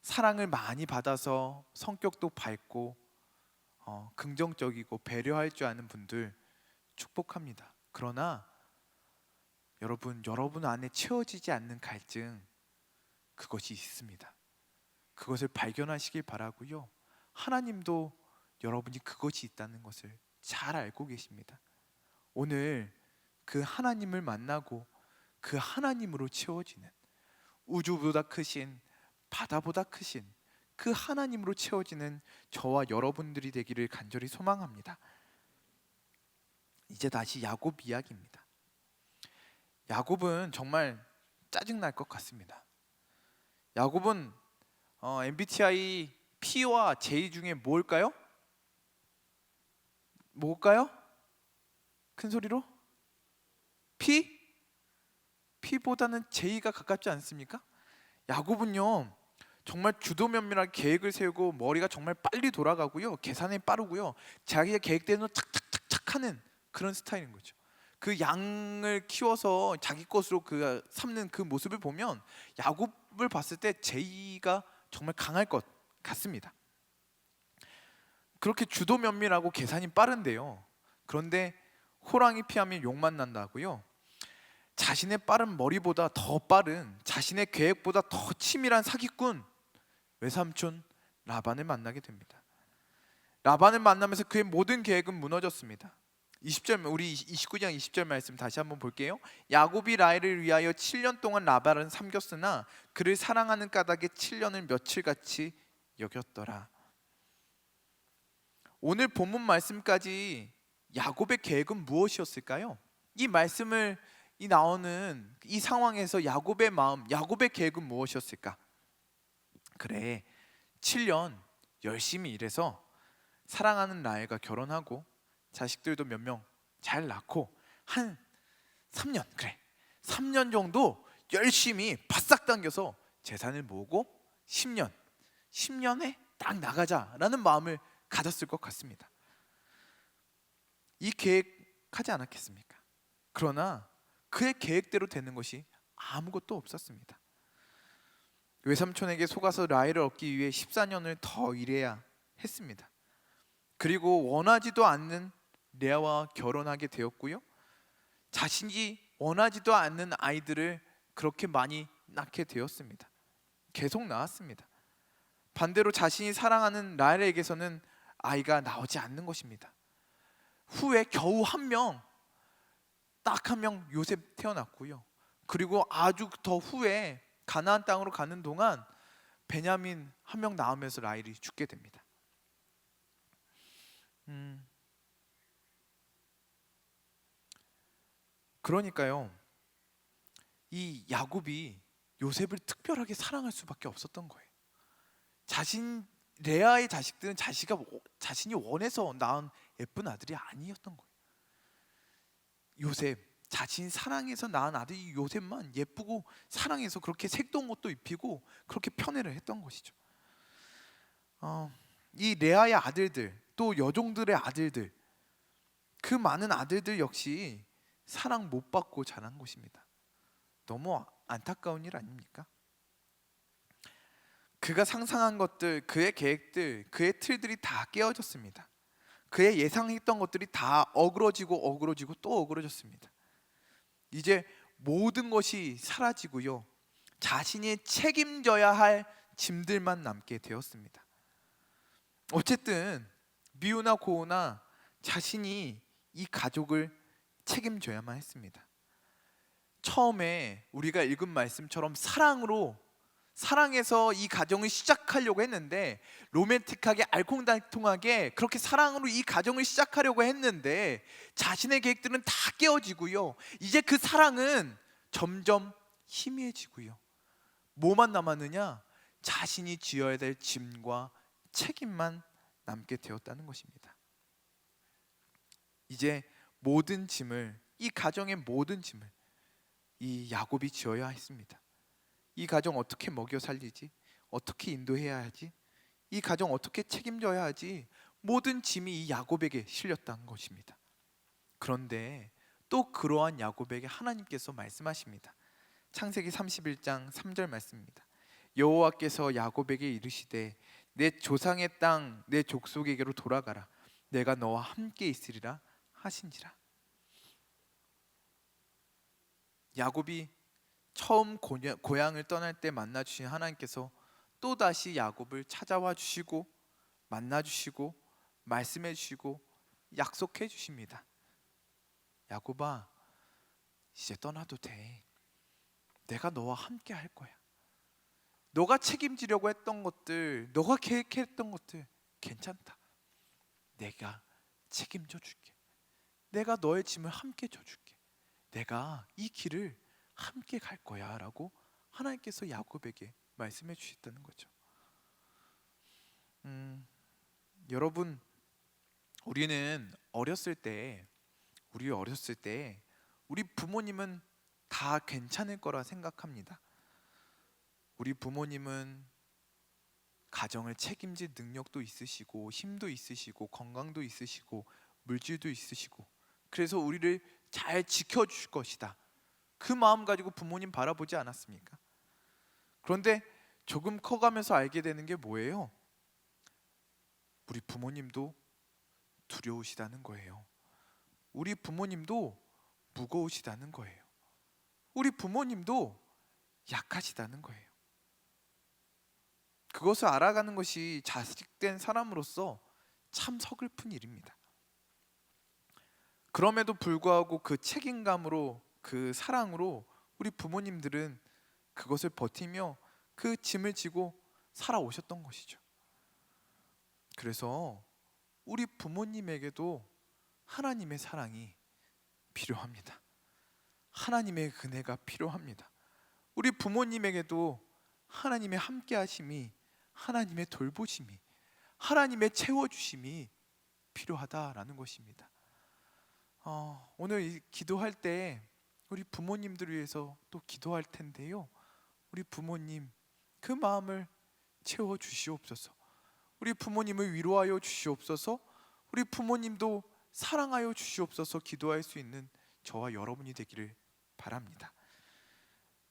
사랑을 많이 받아서 성격도 밝고 긍정적이고 배려할 줄 아는 분들 축복합니다. 그러나 여러분 안에 채워지지 않는 갈증, 그것이 있습니다. 그것을 발견하시길 바라고요. 하나님도 여러분이 그것이 있다는 것을 잘 알고 계십니다. 오늘 그 하나님을 만나고 그 하나님으로 채워지는, 우주보다 크신, 바다보다 크신 그 하나님으로 채워지는 저와 여러분들이 되기를 간절히 소망합니다. 이제 다시 야곱 이야기입니다. 야곱은 정말 짜증날 것 같습니다. 야곱은 MBTI P와 J 중에 뭘까요? 뭘까요? 큰 소리로? P? P보다는 J가 가깝지 않습니까? 야곱은요 정말 주도면밀하게 계획을 세우고 머리가 정말 빨리 돌아가고요, 계산이 빠르고요, 자기의 계획대로 착착착착 하는 그런 스타일인 거죠. 그 양을 키워서 자기 것으로 삼는 그 모습을 보면 야곱을 봤을 때 J가 정말 강할 것 같습니다. 그렇게 주도면밀하고 계산이 빠른데요, 그런데 호랑이 피하면 욕만 난다고요. 자신의 빠른 머리보다 더 빠른, 자신의 계획보다 더 치밀한 사기꾼 외삼촌 라반을 만나게 됩니다. 라반을 만나면서 그의 모든 계획은 무너졌습니다. 20절, 우리 29장 20절 말씀 다시 한번 볼게요. 야곱이 라헬을 위하여 7년 동안 라반을 삼겼으나 그를 사랑하는 까닭에 7년을 며칠같이 여겼더라. 오늘 본문 말씀까지 야곱의 계획은 무엇이었을까요? 이 말씀을 나오는 이 상황에서 야곱의 마음, 야곱의 계획은 무엇이었을까? 그래, 7년 열심히 일해서 사랑하는 라헬과 결혼하고 자식들도 몇 명 잘 낳고 한 3년, 그래 3년 정도 열심히 바싹 당겨서 재산을 모으고 10년에 딱 나가자라는 마음을 가졌을 것 같습니다. 이 계획하지 않았겠습니까? 그러나 그의 계획대로 되는 것이 아무것도 없었습니다. 외삼촌에게 속아서 라헬을 얻기 위해 14년을 더 일해야 했습니다. 그리고 원하지도 않는 레아와 결혼하게 되었고요, 자신이 원하지도 않는 아이들을 그렇게 많이 낳게 되었습니다. 계속 낳았습니다. 반대로 자신이 사랑하는 라헬에게서는 아이가 나오지 않는 것입니다. 후에 겨우 딱 한 명 요셉 태어났고요, 그리고 아주 더 후에 가나안 땅으로 가는 동안 베냐민 한 명 낳으면서 라헬이 죽게 됩니다. 그러니까요, 이 야곱이 요셉을 특별하게 사랑할 수밖에 없었던 거예요. 레아의 자식들은 자신이 원해서 낳은 예쁜 아들이 아니었던 거예요. 요셉, 자신이 사랑해서 낳은 아들이 요셉만 예쁘고 사랑해서 그렇게 색동 옷도 입히고 그렇게 편애를 했던 것이죠. 이 레아의 아들들, 또 여종들의 아들들, 그 많은 아들들 역시 사랑 못 받고 자란 것입니다. 너무 안타까운 일 아닙니까? 그가 상상한 것들, 그의 계획들, 그의 틀들이 다 깨어졌습니다. 그의 예상했던 것들이 다 어그러지고 또 어그러졌습니다. 이제 모든 것이 사라지고요, 자신이 책임져야 할 짐들만 남게 되었습니다. 어쨌든 미우나 고우나 자신이 이 가족을 책임져야만 했습니다. 처음에 우리가 읽은 말씀처럼 사랑해서 이 가정을 시작하려고 했는데, 로맨틱하게 알콩달콩하게 그렇게 사랑으로 이 가정을 시작하려고 했는데 자신의 계획들은 다 깨어지고요, 이제 그 사랑은 점점 희미해지고요, 뭐만 남았느냐? 자신이 지어야 될 짐과 책임만 남게 되었다는 것입니다. 이제 모든 짐을, 이 가정의 모든 짐을 이 야곱이 지어야 했습니다. 이 가정 어떻게 먹여 살리지? 어떻게 인도해야 하지? 이 가정 어떻게 책임져야 하지? 모든 짐이 이 야곱에게 실렸다는 것입니다. 그런데 또 그러한 야곱에게 하나님께서 말씀하십니다. 창세기 31장 3절 말씀입니다. 여호와께서 야곱에게 이르시되 내 조상의 땅 내 족속에게로 돌아가라. 내가 너와 함께 있으리라 하신지라. 야곱이 처음 고향을 떠날 때 만나 주신 하나님께서 또다시 야곱을 찾아와 주시고 만나 주시고 말씀해 주시고 약속해 주십니다. 야곱아, 이제 떠나도 돼. 내가 너와 함께 할 거야. 너가 책임지려고 했던 것들, 너가 계획했던 것들 괜찮다. 내가 책임져 줄게. 내가 너의 짐을 함께 져줄게. 내가 이 길을 함께 갈 거야 라고 하나님께서 야곱에게 말씀해 주셨다는 거죠. 여러분, 우리는 어렸을 때 우리 부모님은 다 괜찮을 거라 생각합니다. 우리 부모님은 가정을 책임질 능력도 있으시고 힘도 있으시고 건강도 있으시고 물질도 있으시고, 그래서 우리를 잘 지켜줄 것이다, 그 마음 가지고 부모님 바라보지 않았습니까? 그런데 조금 커가면서 알게 되는 게 뭐예요? 우리 부모님도 두려우시다는 거예요. 우리 부모님도 무거우시다는 거예요. 우리 부모님도 약하시다는 거예요. 그것을 알아가는 것이 자식된 사람으로서 참 서글픈 일입니다. 그럼에도 불구하고 그 책임감으로, 그 사랑으로 우리 부모님들은 그것을 버티며 그 짐을 지고 살아오셨던 것이죠. 그래서 우리 부모님에게도 하나님의 사랑이 필요합니다. 하나님의 은혜가 필요합니다. 우리 부모님에게도 하나님의 함께하심이, 하나님의 돌보심이, 하나님의 채워주심이 필요하다라는 것입니다. 오늘 이 기도할 때 우리 부모님들을 위해서 또 기도할 텐데요. 우리 부모님 그 마음을 채워주시옵소서. 우리 부모님을 위로하여 주시옵소서. 우리 부모님도 사랑하여 주시옵소서. 기도할 수 있는 저와 여러분이 되기를 바랍니다.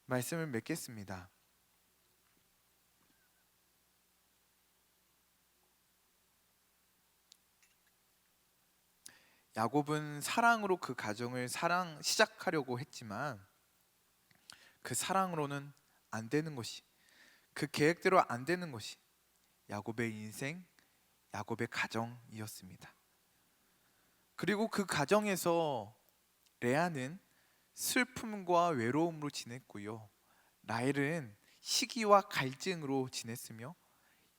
말씀을 맺겠습니다. 야곱은 사랑으로 그 가정을 시작하려고 했지만 그 사랑으로는 안 되는 것이, 그 계획대로 안 되는 것이 야곱의 인생, 야곱의 가정이었습니다. 그리고 그 가정에서 레아는 슬픔과 외로움으로 지냈고요, 라헬은 시기와 갈증으로 지냈으며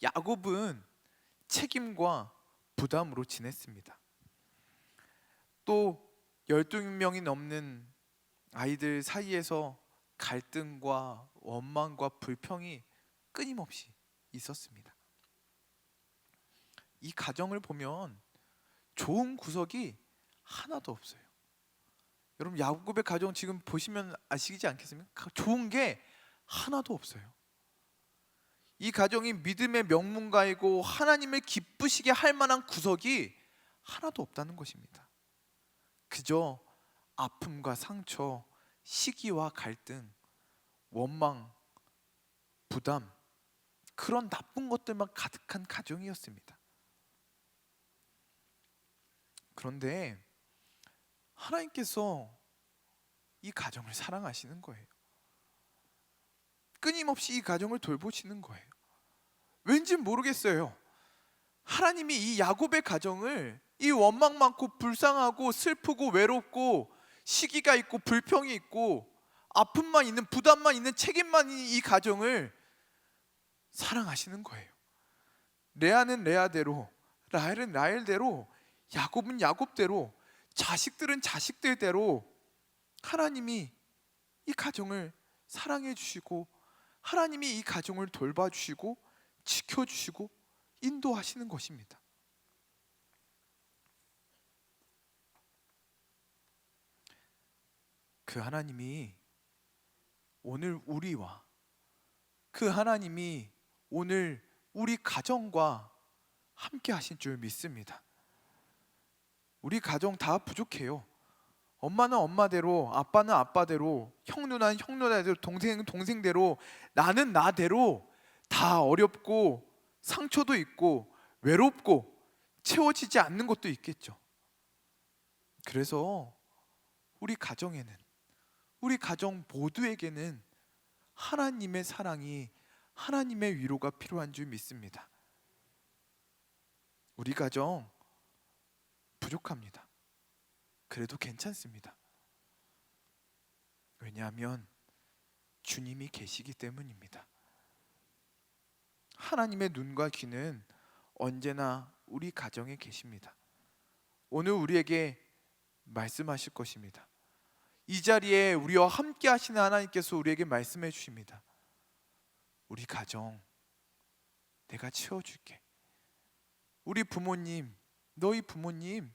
야곱은 책임과 부담으로 지냈습니다. 또 12명이 넘는 아이들 사이에서 갈등과 원망과 불평이 끊임없이 있었습니다. 이 가정을 보면 좋은 구석이 하나도 없어요. 여러분, 야곱의 가정 지금 보시면 아시지 않겠습니까? 좋은 게 하나도 없어요. 이 가정이 믿음의 명문가이고 하나님을 기쁘시게 할 만한 구석이 하나도 없다는 것입니다. 그저 아픔과 상처, 시기와 갈등, 원망, 부담, 그런 나쁜 것들만 가득한 가정이었습니다. 그런데 하나님께서 이 가정을 사랑하시는 거예요. 끊임없이 이 가정을 돌보시는 거예요. 왠지 모르겠어요. 하나님이 이 야곱의 가정을, 이 원망 많고 불쌍하고 슬프고 외롭고 시기가 있고 불평이 있고 아픔만 있는, 부담만 있는, 책임만 있는 이 가정을 사랑하시는 거예요. 레아는 레아대로, 라헬은 라헬대로, 야곱은 야곱대로, 자식들은 자식들대로 하나님이 이 가정을 사랑해 주시고 하나님이 이 가정을 돌봐주시고 지켜주시고 인도하시는 것입니다. 그 하나님이 오늘 우리와, 그 하나님이 오늘 우리 가정과 함께 하신 줄 믿습니다. 우리 가정 다 부족해요. 엄마는 엄마대로, 아빠는 아빠대로, 형 누나는 형 누나대로, 동생은 동생대로, 나는 나대로 다 어렵고 상처도 있고 외롭고 채워지지 않는 것도 있겠죠. 그래서 우리 가정에는, 우리 가정 모두에게는 하나님의 사랑이, 하나님의 위로가 필요한 줄 믿습니다. 우리 가정 부족합니다. 그래도 괜찮습니다. 왜냐하면 주님이 계시기 때문입니다. 하나님의 눈과 귀는 언제나 우리 가정에 계십니다. 오늘 우리에게 말씀하실 것입니다. 이 자리에 우리와 함께 하시는 하나님께서 우리에게 말씀해 주십니다. 우리 가정 내가 채워줄게. 우리 부모님, 너희 부모님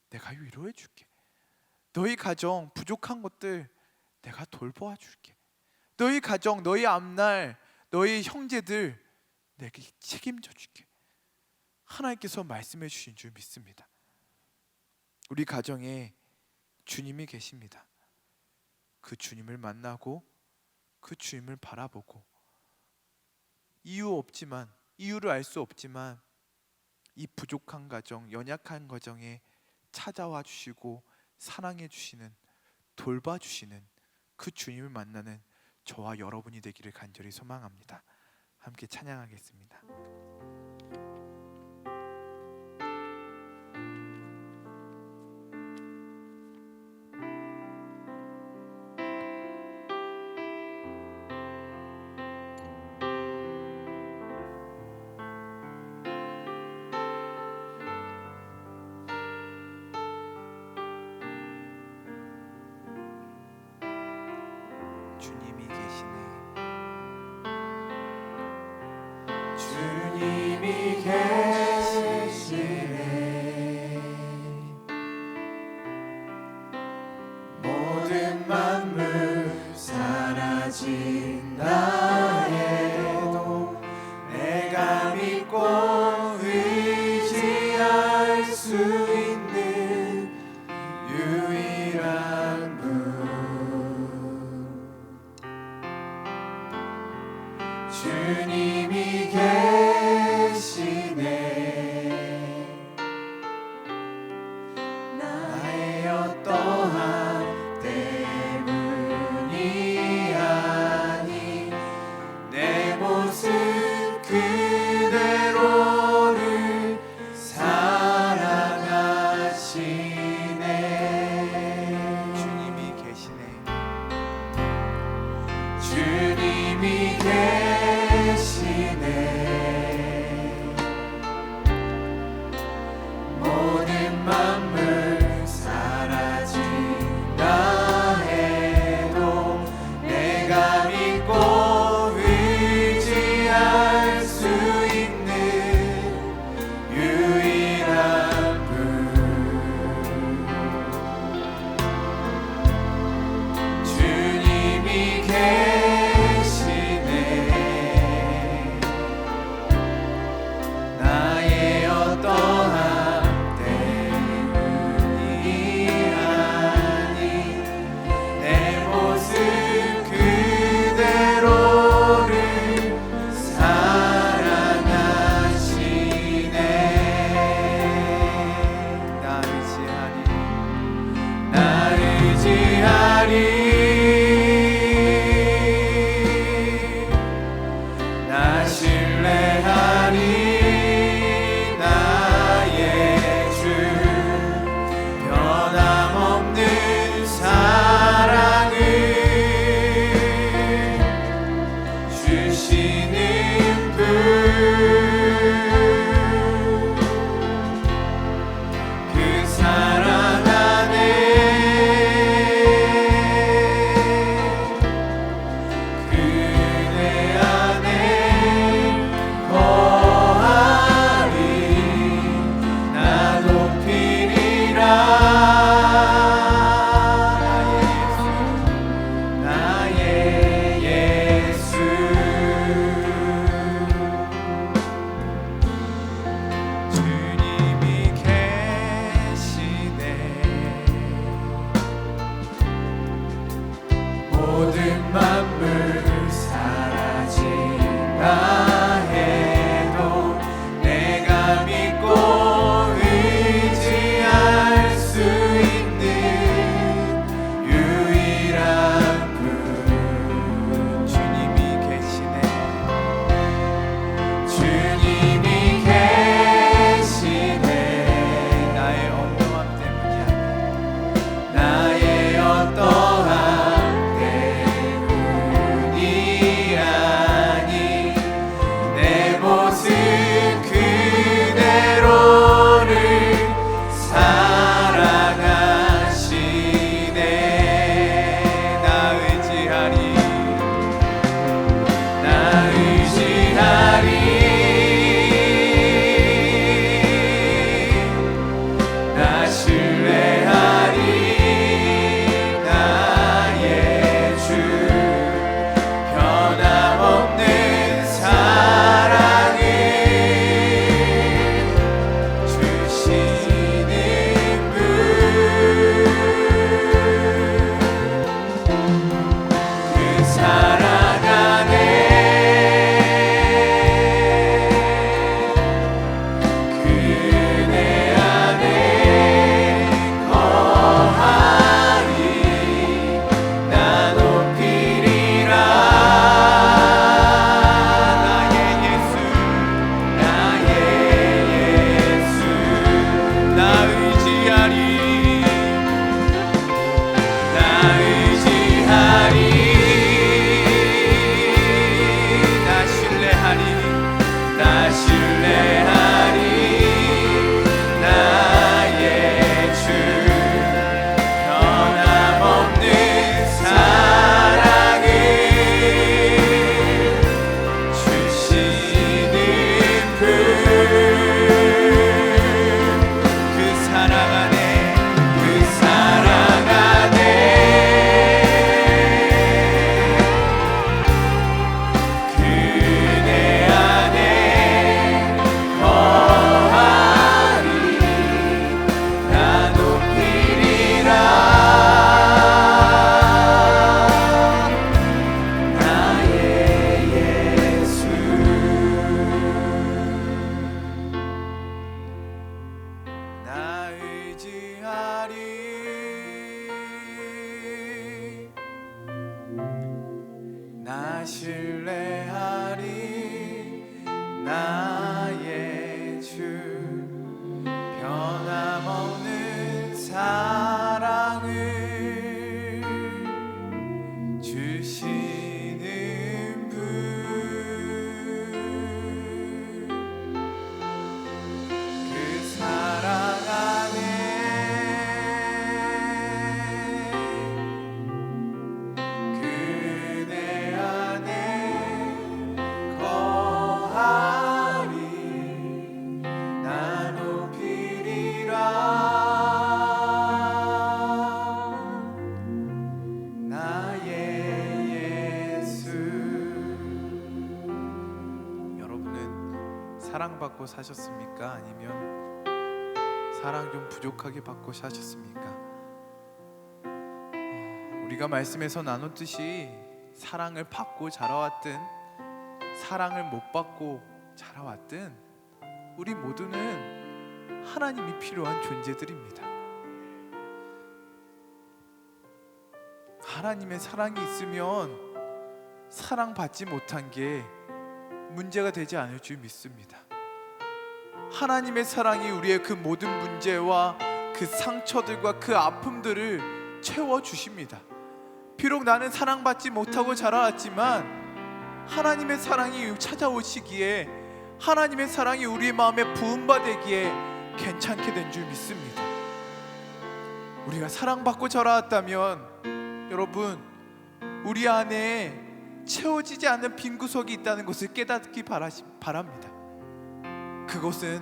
내가 위로해 줄게. 너희 가정 부족한 것들 내가 돌보아 줄게. 너희 가정, 너희 앞날, 너희 형제들 내게 책임져 줄게. 하나님께서 말씀해 주신 줄 믿습니다. 우리 가정에 주님이 계십니다. 그 주님을 만나고 그 주님을 바라보고 이유를 알 수 없지만 이 부족한 가정, 연약한 가정에 찾아와 주시고 사랑해 주시는, 돌봐 주시는 그 주님을 만나는 저와 여러분이 되기를 간절히 소망합니다. 함께 찬양하겠습니다. 주님이 계시네. 주님이 계시네. 모든 만물 사라진다 해도 내가 믿고 의지할 수 있는 유일한 분. 주님이 계시네. 나의 어떠한 때문이 아니 내 모습 그대로를 사랑하시네. 주님이 계시네. 주님이 계시네. 모든 만물 사라진다 해도 내가 믿고 의지할 수 있는 유일한 분. 주님이 계시네. 나의 어떠한 때문이 아니 내 모습 그대로를 사랑하시네. 나 의지하리. 나 의지하리. 나 신뢰하리. 나의 주 변함없는 사랑을 주시는 분. 그 사랑 안에 그대 안에 사랑받고 사셨습니까? 아니면 사랑 좀 부족하게 받고 사셨습니까? 우리가 말씀에서 나눴듯이 사랑을 받고 자라왔든 사랑을 못 받고 자라왔든 우리 모두는 하나님이 필요한 존재들입니다. 하나님의 사랑이 있으면 사랑받지 못한 게 문제가 되지 않을 줄 믿습니다. 하나님의 사랑이 우리의 그 모든 문제와 그 상처들과 그 아픔들을 채워주십니다. 비록 나는 사랑받지 못하고 자라왔지만 하나님의 사랑이 찾아오시기에, 하나님의 사랑이 우리의 마음에 부음받기에 괜찮게 된 줄 믿습니다. 우리가 사랑받고 자라왔다면 여러분, 우리 안에 채워지지 않는 빈 구석이 있다는 것을 깨닫기 바랍니다. 그것은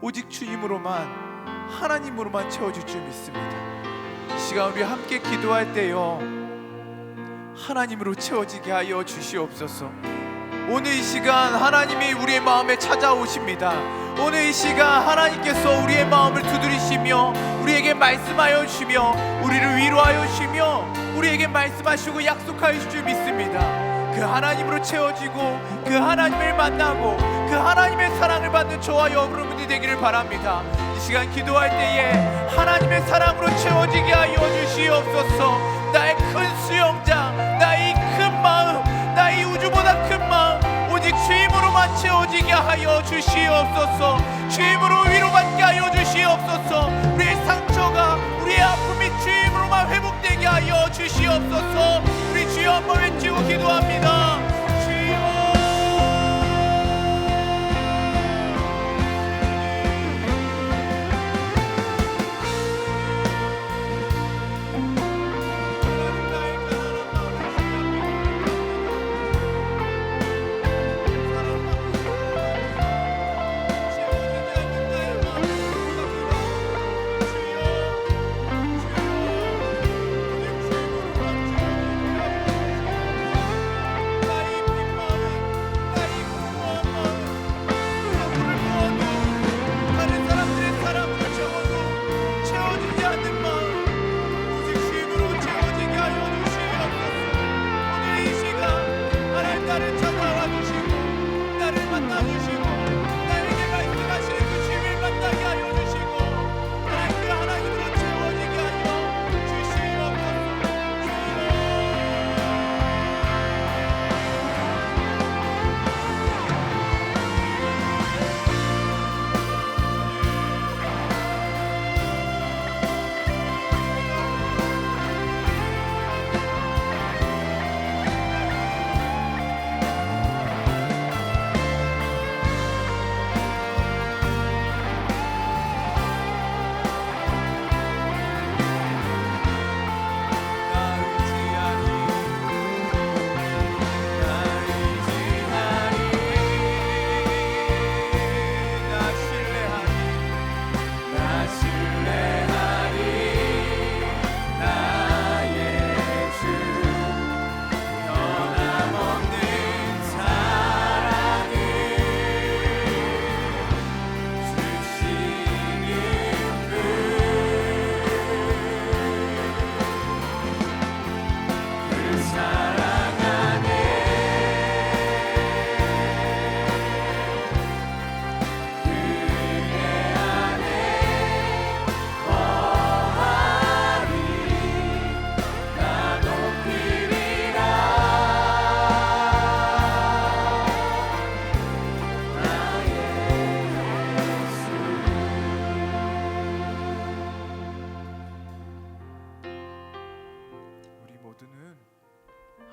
오직 주님으로만, 하나님으로만 채워질 줄 믿습니다. 이 시간 우리 함께 기도할 때요, 하나님으로 채워지게 하여 주시옵소서. 오늘 이 시간 하나님이 우리의 마음에 찾아오십니다. 오늘 이 시간 하나님께서 우리의 마음을 두드리시며 우리에게 말씀하여 주시며 우리를 위로하여 주시며 우리에게 말씀하시고 약속하여 주실 줄 믿습니다. 그 하나님으로 채워지고 그 하나님을 만나고 그 하나님의 사랑을 받는 저와 여러분이 되기를 바랍니다. 이 시간 기도할 때에 하나님의 사랑으로 채워지게 하여 주시옵소서. 나의 큰 수영장, 나의 큰 마음, 나의 우주보다 큰 마음 오직 주님으로만 채워지게 하여 주시옵소서. 주님으로 위로받게 하여 주시옵소서. 우리의 상처가, 우리의 아픔이 주님으로만 회복되게 하여 주시옵소서. 우리 주여 한번 외치고 기도합니다. 주여.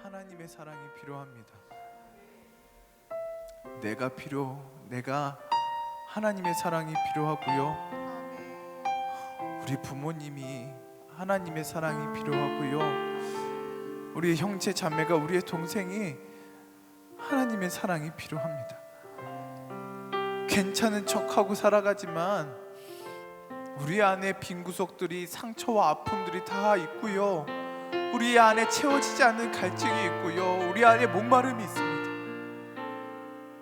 하나님의 사랑이 필요합니다. 내가 하나님의 사랑이 필요하고요. 우리 부모님이 하나님의 사랑이 필요하고요. 우리 형제 자매가, 우리의 동생이 하나님의 사랑이 필요합니다. 괜찮은 척하고 살아가지만 우리 안에 빈 구석들이, 상처와 아픔들이 다 있고요. 우리 안에 채워지지 않는 갈증이 있고요. 우리 안에 목마름이 있습니다.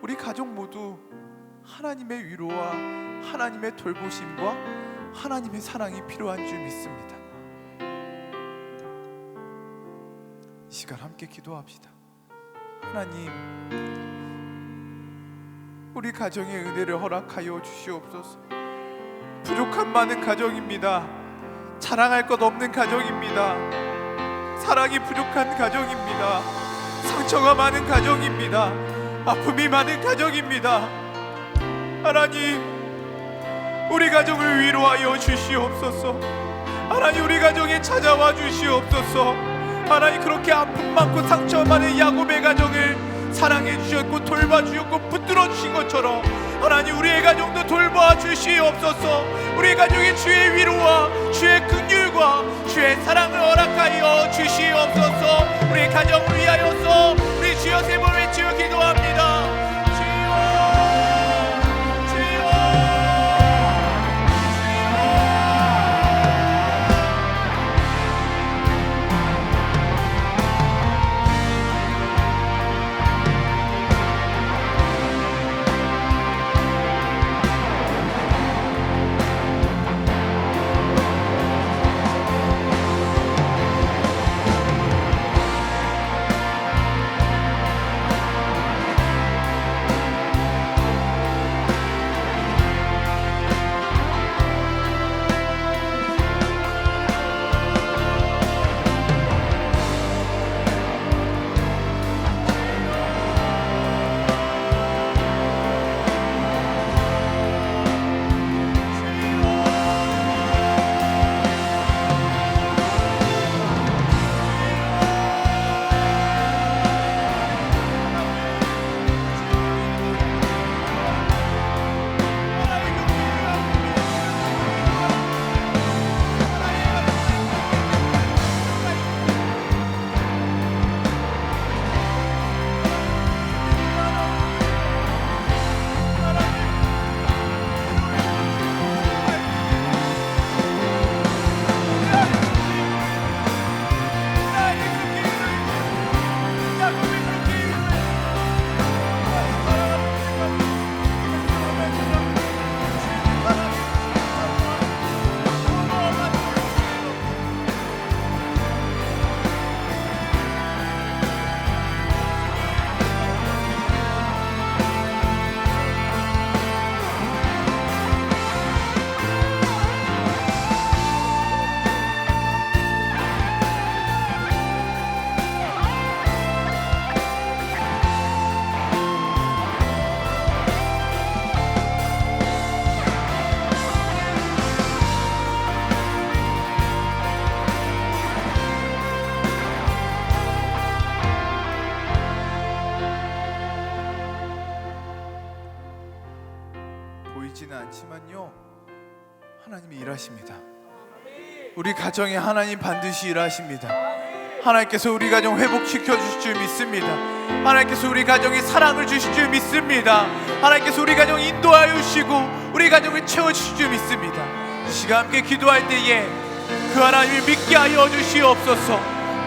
우리 가족 모두 하나님의 위로와 하나님의 돌보심과 하나님의 사랑이 필요한 줄 믿습니다. 이 시간 함께 기도합시다. 하나님, 우리 가정의 은혜를 허락하여 주시옵소서. 부족한 많은 가정입니다. 자랑할 것 없는 가정입니다. 사랑이 부족한 가정입니다. 상처가 많은 가정입니다. 아픔이 많은 가정입니다. 하나님, 우리 가정을 위로하여 주시옵소서. 하나님, 우리 가정에 찾아와 주시옵소서. 하나님, 그렇게 아픔 많고 상처 많은 야곱의 가정을 사랑해 주셨고 돌봐 주셨고 붙들어 주신 것처럼 하나님, 우리의 가정도 돌봐 주시옵소서. 우리 가정에 주의 위로와 주의 긍휼과 주의 사랑을 허락하여 주시옵소서. 우리 가정을 위하여서 우리 주여 세 번 외치며 기도합니다. 보이지는 않지만요, 하나님이 일하십니다. 우리 가정에 하나님 반드시 일하십니다. 하나님께서 우리 가정 회복시켜 주실 줄 믿습니다. 하나님께서 우리 가정에 사랑을 주실 줄 믿습니다. 하나님께서 우리 가정 인도하여 주시고 우리 가정을 채워 주실 줄 믿습니다. 이 시간 함께 기도할 때에 그 하나님을 믿게 하여 주시옵소서.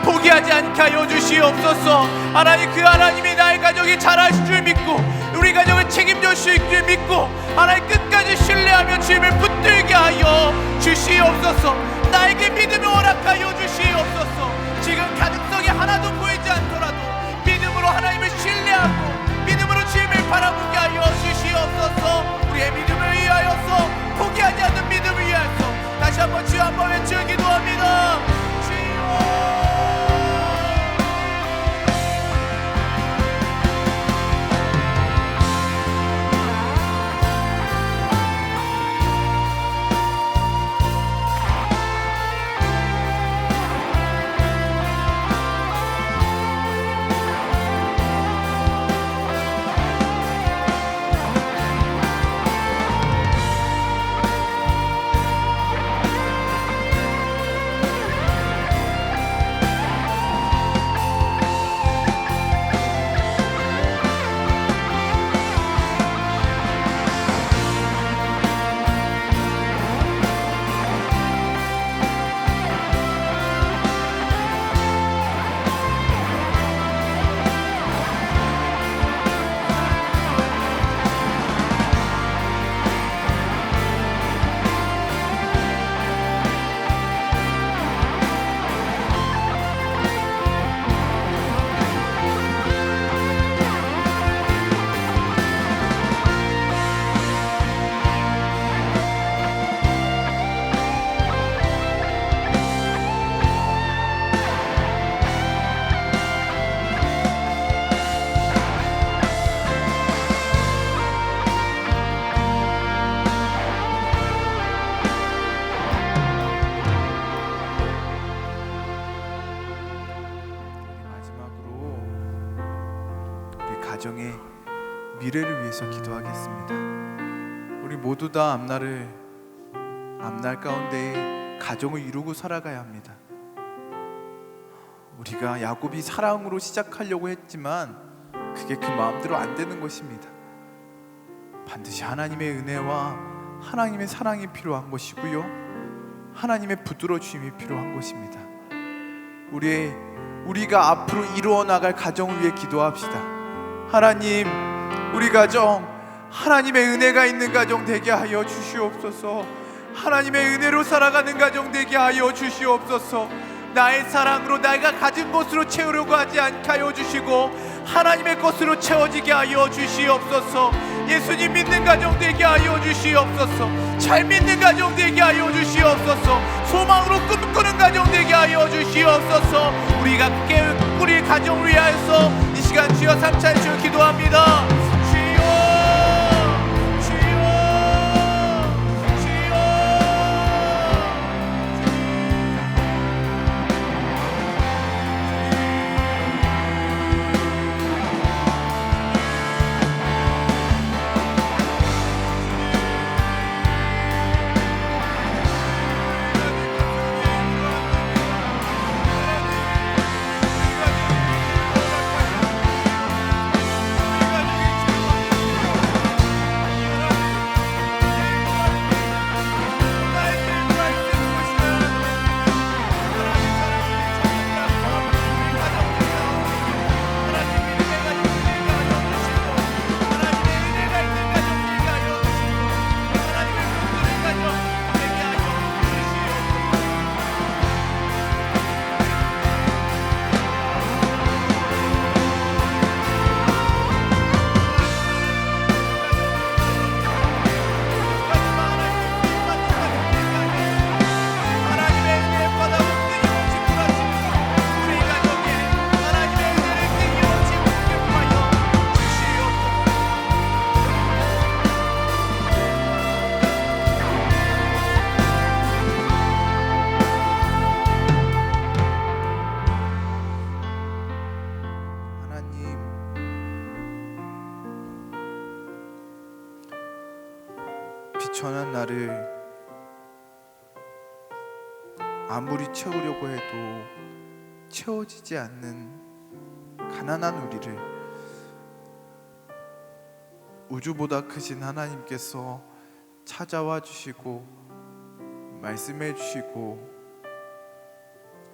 포기하지 않게 하여 주시옵소서. 하나님, 그 하나님이 나의 가정에 잘하실 줄 믿고 우리 가정을 책임져 주실 줄 믿고 하나님 끝까지 신뢰하며 주님을 붙들게 하여 주시옵소서. 나에게 믿음을 허락하여 주시옵소서. 지금 가능성이 하나도 보이지 않더라도 믿음으로 하나님을 신뢰하고 믿음으로 주님을 바라보게 하여 주시옵소서. 우리의 믿음을 위하여서, 포기하지 않는 믿음을 위하여서 다시 한번 주여 한번 외쳐 기도합니다. 주여. 미래를 위해서 기도하겠습니다. 우리 모두 다 앞날 가운데 가정을 이루고 살아가야 합니다. 우리가 야곱이 사랑으로 시작하려고 했지만 그게 그 마음대로 안 되는 것입니다. 반드시 하나님의 은혜와 하나님의 사랑이 필요한 것이고요, 하나님의 붙들어 주심이 필요한 것입니다. 우리가 앞으로 이루어 나갈 가정을 위해 기도합시다. 하나님, 우리 가정 하나님의 은혜가 있는 가정 되게 하여 주시옵소서. 하나님의 은혜로 살아가는 가정 되게 하여 주시옵소서. 나의 사랑으로 내가 가진 것으로 채우려고 하지 않게 하여 주시고 하나님의 것으로 채워지게 하여 주시옵소서. 예수님 믿는 가정 되게 하여 주시옵소서. 잘 믿는 가정 되게 하여 주시옵소서. 소망으로 꿈꾸는 가정 되게 하여 주시옵소서. 우리 가정을 위하여서 이 시간 주여 삼찬시로 기도합니다. 비천한 나를 아무리 채우려고 해도 채워지지 않는 가난한 우리를 우주보다 크신 하나님께서 찾아와 주시고 말씀해 주시고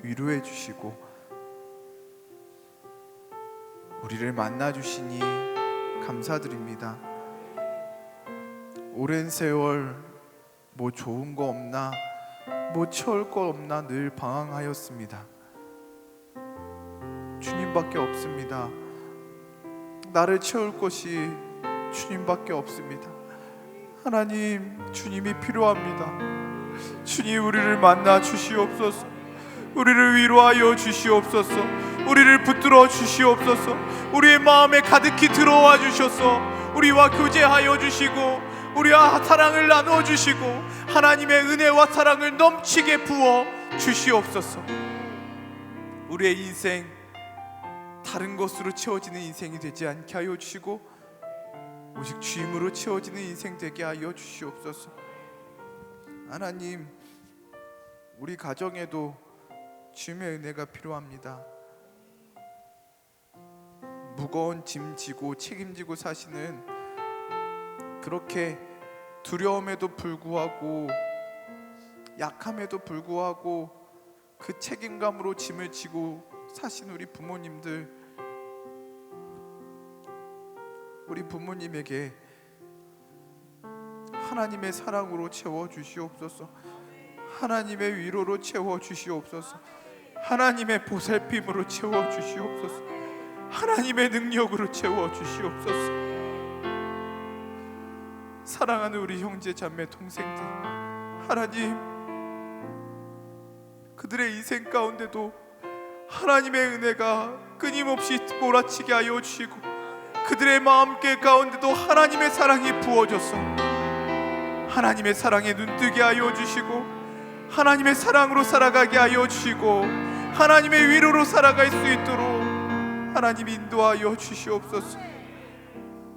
위로해 주시고 우리를 만나 주시니 감사드립니다. 오랜 세월 뭐 좋은 거 없나, 뭐 채울 거 없나 늘 방황하였습니다. 주님밖에 없습니다. 나를 채울 것이 주님밖에 없습니다. 하나님, 주님이 필요합니다. 주님, 우리를 만나 주시옵소서. 우리를 위로하여 주시옵소서. 우리를 붙들어 주시옵소서. 우리의 마음에 가득히 들어와 주셔서 우리와 교제하여 주시고 우리와 사랑을 나누어 주시고 하나님의 은혜와 사랑을 넘치게 부어 주시옵소서. 우리의 인생 다른 것으로 채워지는 인생이 되지 않게 하여 주시고 오직 주임으로 채워지는 인생 되게 하여 주시옵소서. 하나님, 우리 가정에도 주님의 은혜가 필요합니다. 무거운 짐 지고 책임지고 사시는, 그렇게 두려움에도 불구하고 약함에도 불구하고 그 책임감으로 짐을 지고 사신 우리 부모님에게 하나님의 사랑으로 채워 주시옵소서. 하나님의 위로로 채워 주시옵소서. 하나님의 보살핌으로 채워 주시옵소서. 하나님의 능력으로 채워 주시옵소서. 사랑하는 우리 형제 자매 동생들, 하나님, 그들의 인생 가운데도 하나님의 은혜가 끊임없이 몰아치게 하여 주시고 그들의 마음길 가운데도 하나님의 사랑이 부어져서 하나님의 사랑에 눈뜨게 하여 주시고 하나님의 사랑으로 살아가게 하여 주시고 하나님의 위로로 살아갈 수 있도록 하나님 인도하여 주시옵소서.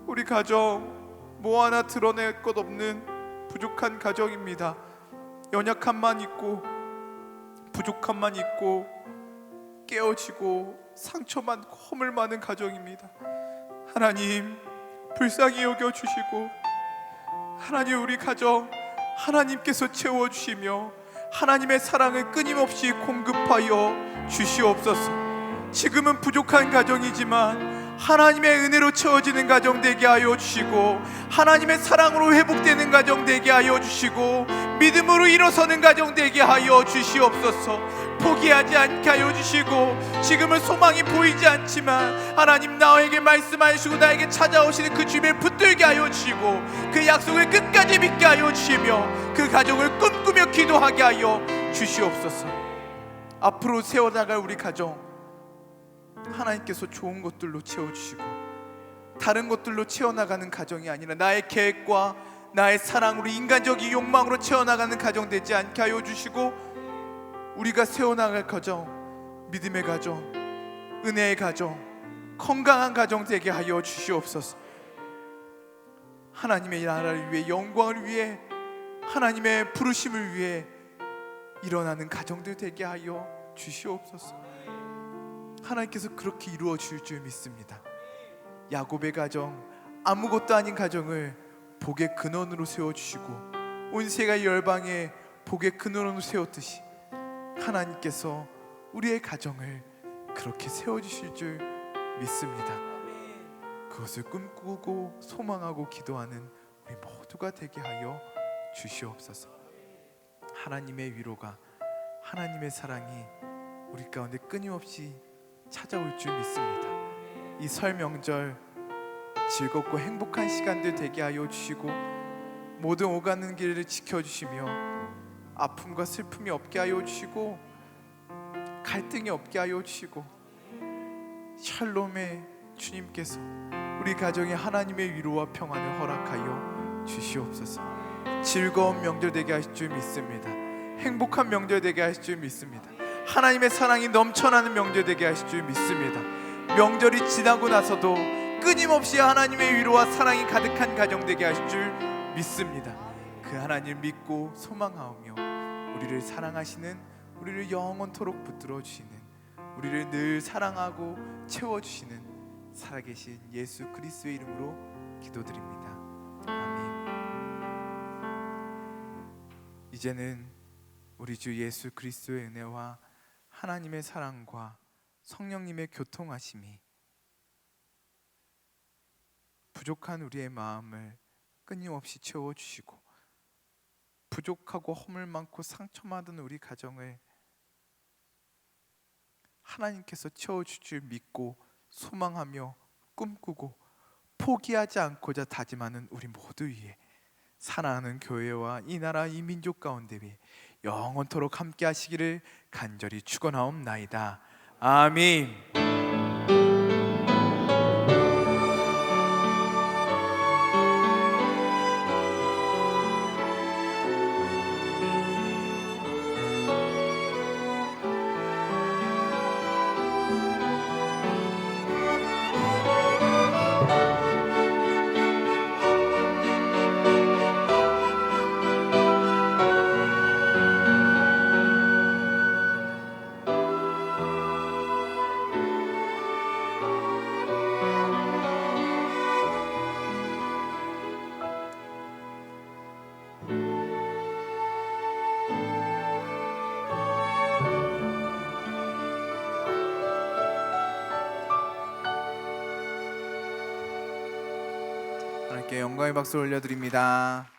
우리 가정 뭐 하나 드러낼 것 없는 부족한 가정입니다. 연약함만 있고 부족함만 있고 깨어지고 상처 많고 허물 많은 가정입니다. 하나님 불쌍히 여겨주시고 하나님 우리 가정 하나님께서 채워주시며 하나님의 사랑을 끊임없이 공급하여 주시옵소서. 지금은 부족한 가정이지만 하나님의 은혜로 채워지는 가정 되게 하여 주시고 하나님의 사랑으로 회복되는 가정 되게 하여 주시고 믿음으로 일어서는 가정 되게 하여 주시옵소서. 포기하지 않게 하여 주시고 지금은 소망이 보이지 않지만 하나님 나에게 말씀하시고 나에게 찾아오시는 그 주님을 붙들게 하여 주시고 그 약속을 끝까지 믿게 하여 주시며 그 가정을 꿈꾸며 기도하게 하여 주시옵소서. 앞으로 세워나갈 우리 가정 하나님께서 좋은 것들로 채워주시고 다른 것들로 채워나가는 가정이 아니라 나의 계획과 나의 사랑으로 인간적인 욕망으로 채워나가는 가정 되지 않게 하여 주시고 우리가 세워나갈 가정 믿음의 가정 은혜의 가정 건강한 가정 되게 하여 주시옵소서. 하나님의 나라를 위해 영광을 위해 하나님의 부르심을 위해 일어나는 가정들 되게 하여 주시옵소서. 하나님께서 그렇게 이루어 주실 줄 믿습니다. 야곱의 가정 아무것도 아닌 가정을 복의 근원으로 세워주시고 온 세계 열방에 복의 근원으로 세웠듯이 하나님께서 우리의 가정을 그렇게 세워주실 줄 믿습니다. 그것을 꿈꾸고 소망하고 기도하는 우리 모두가 되게 하여 주시옵소서. 하나님의 위로가 하나님의 사랑이 우리 가운데 끊임없이 찾아올 줄 믿습니다. 이 설 명절 즐겁고 행복한 시간들 되게 하여 주시고 모든 오가는 길을 지켜주시며 아픔과 슬픔이 없게 하여 주시고 갈등이 없게 하여 주시고 샬롬의 주님께서 우리 가정에 하나님의 위로와 평안을 허락하여 주시옵소서. 즐거운 명절 되게 하실 줄 믿습니다. 행복한 명절 되게 하실 줄 믿습니다. 하나님의 사랑이 넘쳐나는 명절 되게 하실 줄 믿습니다. 명절이 지나고 나서도 끊임없이 하나님의 위로와 사랑이 가득한 가정 되게 하실 줄 믿습니다. 그 하나님을 믿고 소망하며 우리를 사랑하시는 우리를 영원토록 붙들어 주시는 우리를 늘 사랑하고 채워주시는 살아계신 예수 그리스도의 이름으로 기도드립니다. 아멘. 이제는 우리 주 예수 그리스도의 은혜와 하나님의 사랑과 성령님의 교통하심이 부족한 우리의 마음을 끊임없이 채워주시고 부족하고 허물 많고 상처받은 우리 가정을 하나님께서 채워줄 줄 믿고 소망하며 꿈꾸고 포기하지 않고자 다짐하는 우리 모두 위에 사랑하는 교회와 이 나라 이 민족 가운데 위에 영원토록 함께 하시기를 간절히 축원하옵나이다. 아멘. 하나님께 영광의 박수 올려드립니다.